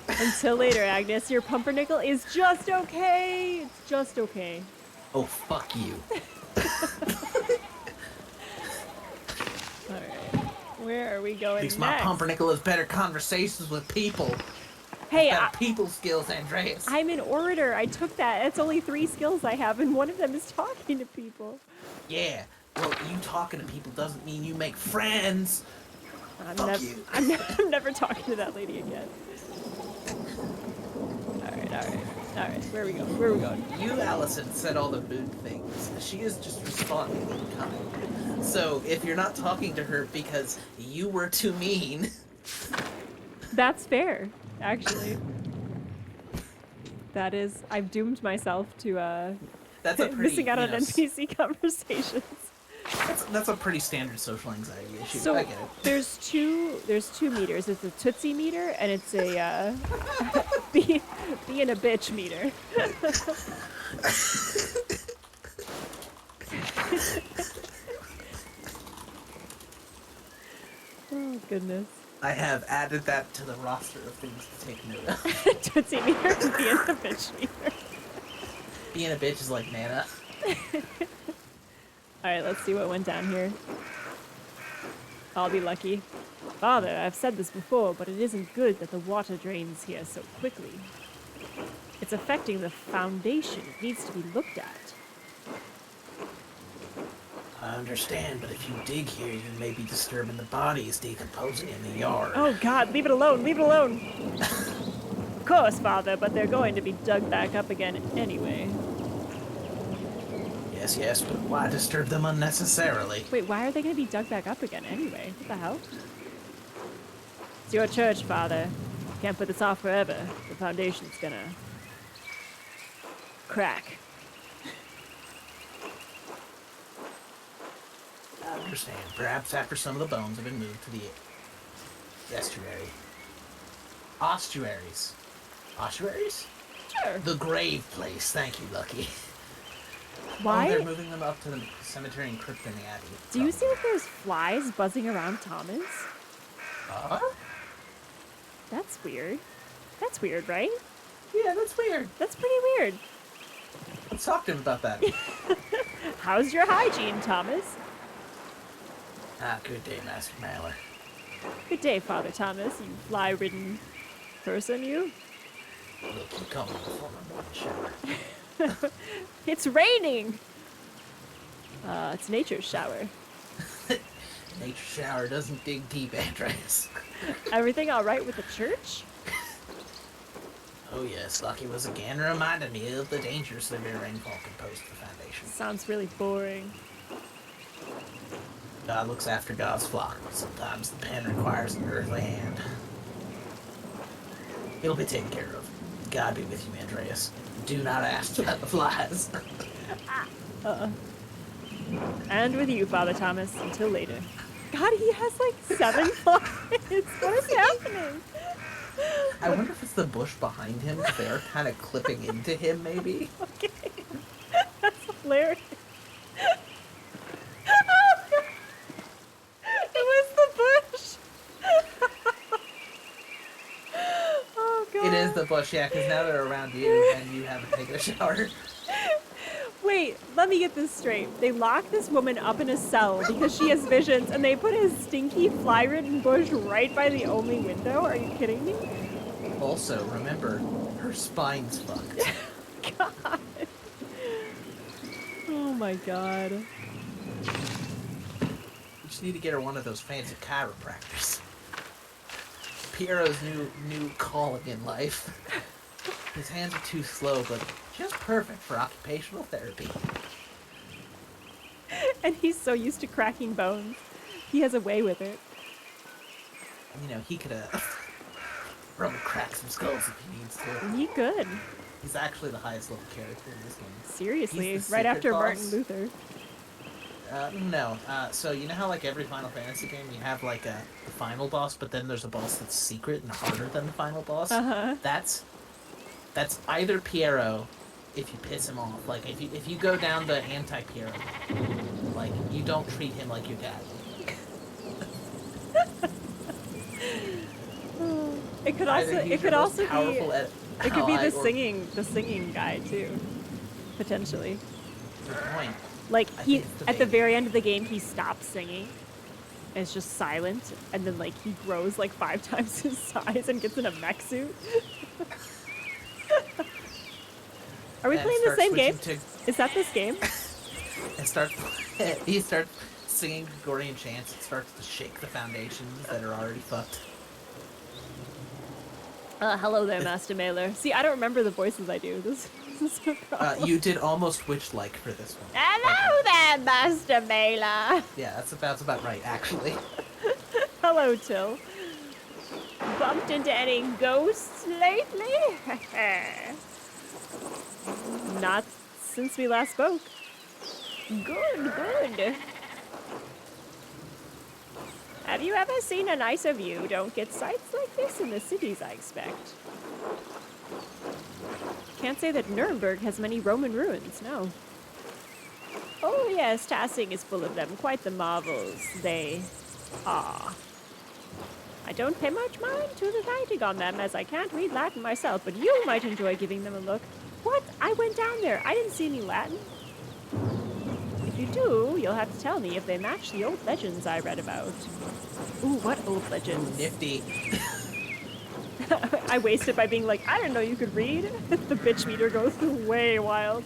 Until later, Agnes. Your pumpernickel is just okay. It's just okay. Oh, fuck you. Alright. Where are we going At least next? my pumpernickel has better conversations with people. Hey, better people skills, Andreas. I'm an orator. I took that. It's only 3 skills I have, and one of them is talking to people. Yeah. Well, you talking to people doesn't mean you make friends. Fuck you. I'm never talking to that lady again. Alright. Where are we going? Where are we going? You, Allison, said all the mood things. She is just responding in kind. So, if you're not talking to her because you were too mean... That's fair, actually. That is... I've doomed myself to, That's a pretty, missing out on NPC conversations. That's a pretty standard social anxiety issue. So I get it. there's two meters. It's a Tootsie meter and it's a being a bitch meter. Oh goodness. I have added that to the roster of things to take note of. Tootsie meter and being a bitch meter. Being a bitch is like mana. Alright, let's see what went down here. I'll be lucky. Father, I've said this before, but it isn't good that the water drains here so quickly. It's affecting the foundation. It needs to be looked at. I understand, but if you dig here, you may be disturbing the bodies decomposing in the yard. Oh God, leave it alone, leave it alone! Of course, Father, but they're going to be dug back up again anyway. Yes, but why disturb them unnecessarily? Wait, why are they going to be dug back up again anyway? What the hell? It's your church, Father. Can't put this off forever. The foundation's gonna... crack. I understand. Perhaps after some of the bones have been moved to the estuary. Ossuaries. Ossuaries? Sure. The grave place. Thank you, Lucky. Why? Oh, they're moving them up to the cemetery and crypt in the Abbey. Do you see that there's flies buzzing around Thomas? That's weird. That's weird, right? Yeah, that's weird. That's pretty weird. Let's talk to him about that. How's your hygiene, Thomas? Good day, Master Mailer. Good day, Father Thomas, you fly-ridden person, you. We'll keep coming before my morning shower. It's raining! It's nature's shower. Nature shower doesn't dig deep, Andreas. Everything all right with the church? Oh yes, Lucky was again reminding me of the danger severe rainfall can pose to the Foundation. Sounds really boring. God looks after God's flock, but sometimes the pen requires an earthly hand. It'll be taken care of. God be with you, Andreas. Do not ask about the flies. And with you, Father Thomas, until later. God, he has like 7 flies. What is happening? I wonder if it's the bush behind him, if they're kind of clipping into him, maybe. Okay. That's hilarious. It was the bush. Oh, God. It is the bush, yeah, because now they're around you and you haven't taken a shower. Wait, let me get this straight. They lock this woman up in a cell because she has visions, and they put a stinky, fly-ridden bush right by the only window? Are you kidding me? Also, remember, her spine's fucked. God. Oh my God. You just need to get her one of those fancy chiropractors. Piero's new calling in life. His hands are too slow, but just perfect for occupational therapy. And he's so used to cracking bones. He has a way with it. You know, he could probably crack some skulls if he needs to. He could. He's actually the highest level character in this game. Seriously, He's the right secret after boss. Martin Luther. No. So you know how like every Final Fantasy game you have like the final boss, but then there's a boss that's secret and harder than the final boss? Uh-huh. That's either Piero if you piss him off. Like if you go down the anti-Piero, like you don't treat him like your dad. It could also be the or- singing guy too, potentially. Good point. Like I he think it's the at the baby. very end of the game he stops singing. And it's just silent, and then like he grows like 5 times his size and gets in a mech suit. Are we And playing the starts same game? switching Is that this game? He starts singing Gregorian chants. It starts to shake the foundations that are already fucked. Hello there, Master Mailer. See, I don't remember the voices I do. This is a problem. You did almost witch-like for this one. Hello there, Master Mailer. Yeah, that's about right, actually. Hello, Till. Bumped into any ghosts lately? Not since we last spoke. Good. Have you ever seen a nicer view? Don't get sights like this in the cities, I expect. Can't say that Nuremberg has many Roman ruins, no. Oh yes, Tassing is full of them. Quite the marvels they are. I don't pay much mind to the writing on them, as I can't read Latin myself, but you might enjoy giving them a look. What? I went down there. I didn't see any Latin. If you do, you'll have to tell me if they match the old legends I read about. Ooh, what old legends? Nifty. I wasted by being like, I didn't know you could read. The bitch meter goes way wild.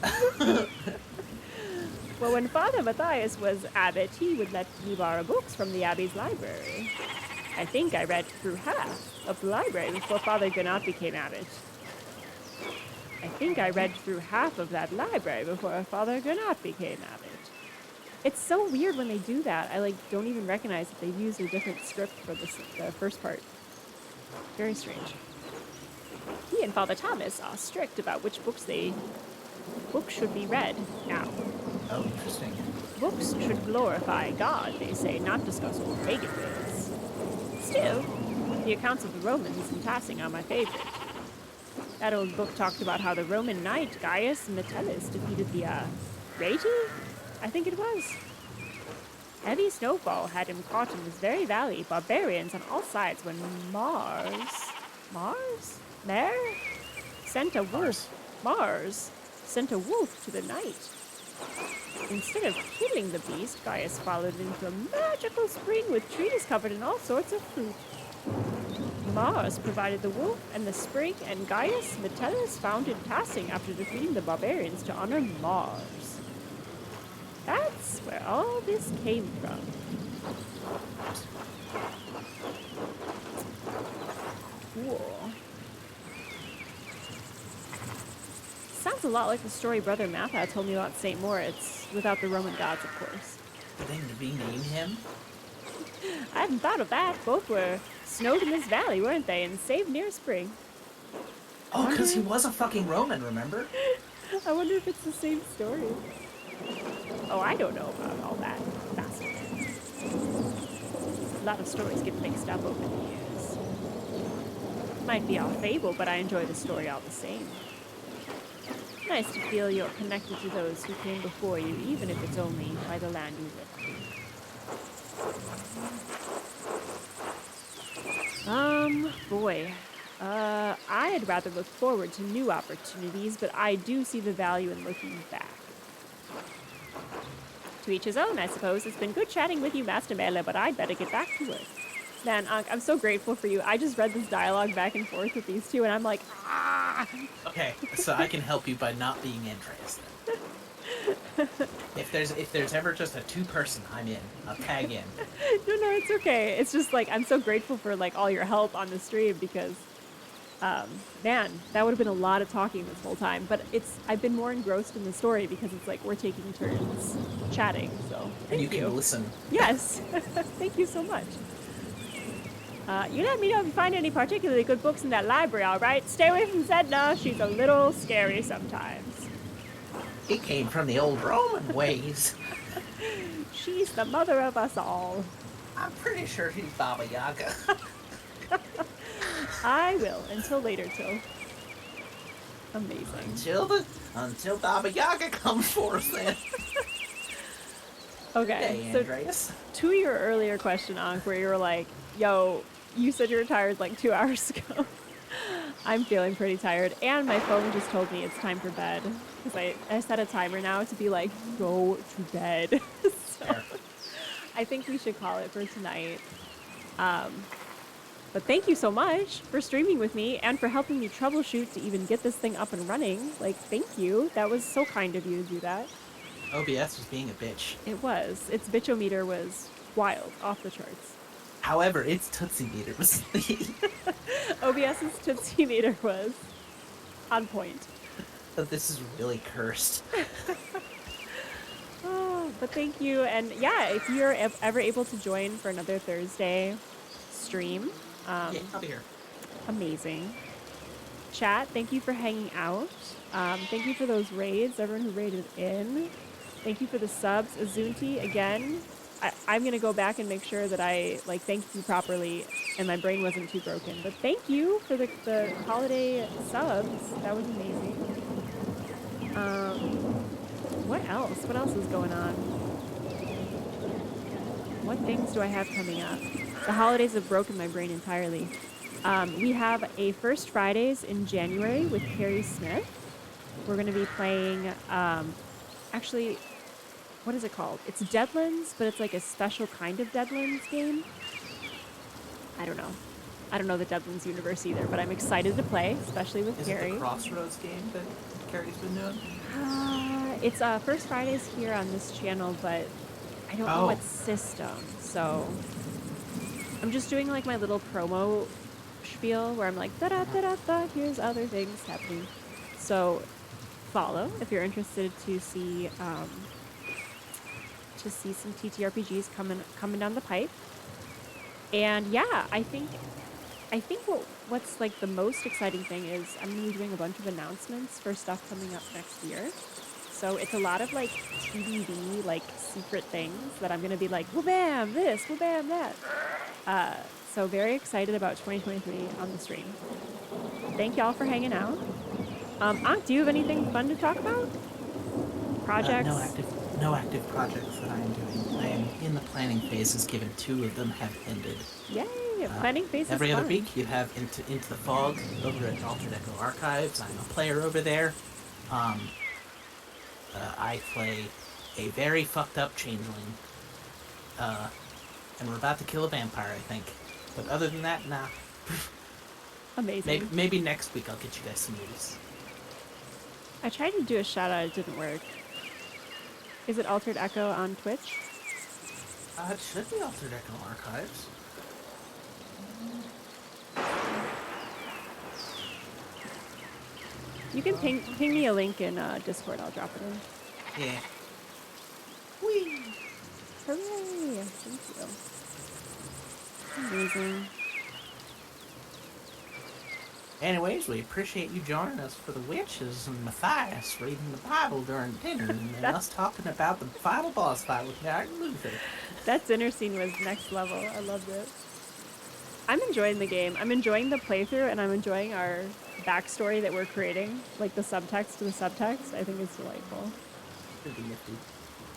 Well, when Father Matthias was abbot, he would let me borrow books from the Abbey's library. I think I read through half of the library before Father Gunnar became abbot. I think I read through half of that library before Father Gunnar became abbot. It's so weird when they do that. I don't even recognize that they've used a different script for the first part. Very strange. He and Father Thomas are strict about which books should be read now. Oh, interesting. Books should glorify God, they say, not discuss old pagan ways. Still, the accounts of the Romans in passing are my favorite. That old book talked about how the Roman knight Gaius Metellus defeated the Ragey? I think it was. Heavy snowfall had him caught in this very valley. Barbarians on all sides when Mars sent a wolf to the night. Instead of killing the beast, Gaius followed it into a magical spring with trees covered in all sorts of fruit. Mars provided the wolf and the spring, and Gaius Metellus founded Tassing after defeating the barbarians to honor Mars. That's where all this came from. Cool. Sounds a lot like the story Brother Matha told me about St. Moritz, without the Roman gods, of course. Did they rename him? I hadn't thought of that. Both were snowed in this valley, weren't they? And saved near spring. Oh, because he was a fucking Roman, remember? I wonder if it's the same story. Oh, I don't know about all that. Fascinating. A lot of stories get mixed up over the years. Might be all fable, but I enjoy the story all the same. Nice to feel you're connected to those who came before you, even if it's only by the land you lived in. Boy. I'd rather look forward to new opportunities, but I do see the value in looking back. To each his own, I suppose. It's been good chatting with you, Master Mele, but I'd better get back to work. Man, I'm so grateful for you. I just read this dialogue back and forth with these two, and I'm like, ah! Okay, so I can help you by not being Andreas then. If there's ever just a two-person, I'm in. I'll tag in. No, it's okay. It's just like, I'm so grateful for like all your help on the stream because, man, that would have been a lot of talking this whole time. But I've been more engrossed in the story because it's like we're taking turns chatting. So and you can listen. Yes, thank you so much. You let me know if you find any particularly good books in that library, all right? Stay away from Zdena. She's a little scary sometimes. He came from the old Roman ways. She's the mother of us all. I'm pretty sure she's Baba Yaga. I will, until later, Till. Amazing. Until Baba Yaga comes forth, then. Okay, hey, so Andreas. To your earlier question, Ankh, where you were like, yo, you said you were tired like 2 hours ago. I'm feeling pretty tired, and my phone just told me it's time for bed. Because I set a timer now to be like, go to bed. So I think we should call it for tonight. But thank you so much for streaming with me and for helping me troubleshoot to even get this thing up and running. Like, thank you. That was so kind of you to do that. OBS was being a bitch. It was. Its bitchometer was wild, off the charts. However, its Tootsie meter was... OBS's Tootsie meter was on point. But this is really cursed. Oh, but thank you. And yeah, if you're ever able to join for another Thursday stream... yeah, I'll be here. Amazing. Chat, thank you for hanging out. Thank you for those raids, everyone who raided in. Thank you for the subs. Azunti, again, I'm going to go back and make sure that I thanked you properly and my brain wasn't too broken. But thank you for the holiday subs. That was amazing. What else? What else is going on? What things do I have coming up? The holidays have broken my brain entirely. We have a First Fridays in January with Carrie Smith. We're going to be playing, actually, what is it called? It's Deadlands, but it's like a special kind of Deadlands game. I don't know. I don't know the Deadlands universe either, but I'm excited to play, especially with Carrie. Is it the Crossroads game that Carrie's been doing? It's First Fridays here on this channel, but I don't know what system, so I'm just doing like my little promo spiel where I'm like, da-da-da-da-da, here's other things happening. So follow if you're interested to see some TTRPGs coming down the pipe. And yeah, I think what's like the most exciting thing is I'm gonna be doing a bunch of announcements for stuff coming up next year. So it's a lot of like TBD, like secret things that I'm gonna be like, well, bam this, well, bam that. So very excited about 2023 on the stream. Thank y'all for hanging out. Ankh, do you have anything fun to talk about? projects? No active projects that I am doing. I am in the planning phases, given 2 of them have ended. Yay! Planning phase is Every other fun. week, you have Into the Fog over at Altered Echo Archives. I'm a player over there. I play a very fucked up changeling. And we're about to kill a vampire, I think. But other than that, nah. Amazing. Maybe next week I'll get you guys some news. I tried to do a shout out, it didn't work. Is it Altered Echo on Twitch? It should be Altered Echo Archives. You can ping me a link in Discord, I'll drop it in. Yeah. Whee! Hooray! Thank you. Amazing. Anyways, we appreciate you joining us for the witches and Matthias reading the Bible during dinner and then us talking about the final boss fight with Martin Luther. That dinner scene was next level. I loved it. I'm enjoying the game. I'm enjoying the playthrough, and I'm enjoying our backstory that we're creating, like the subtext to the subtext. I think it's delightful. Pretty nifty.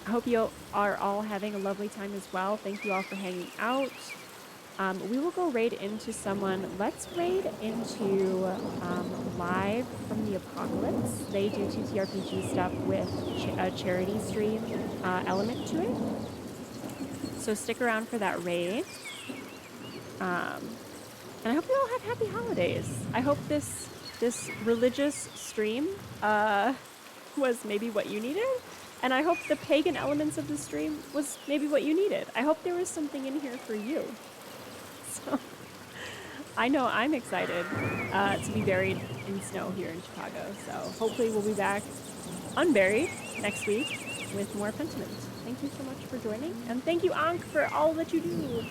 I hope you are all having a lovely time as well. Thank you all for hanging out. We will go raid into someone. Let's raid into Live from the Apocalypse. They do TTRPG stuff with a charity stream element to it. So stick around for that raid. And I hope you all have happy holidays. I hope this religious stream was maybe what you needed. And I hope the pagan elements of the stream was maybe what you needed. I hope there was something in here for you. So I know I'm excited to be buried in snow here in Chicago. So hopefully we'll be back unburied next week with more Pentiment. Thank you so much for joining. And thank you, Ankh, for all that you do.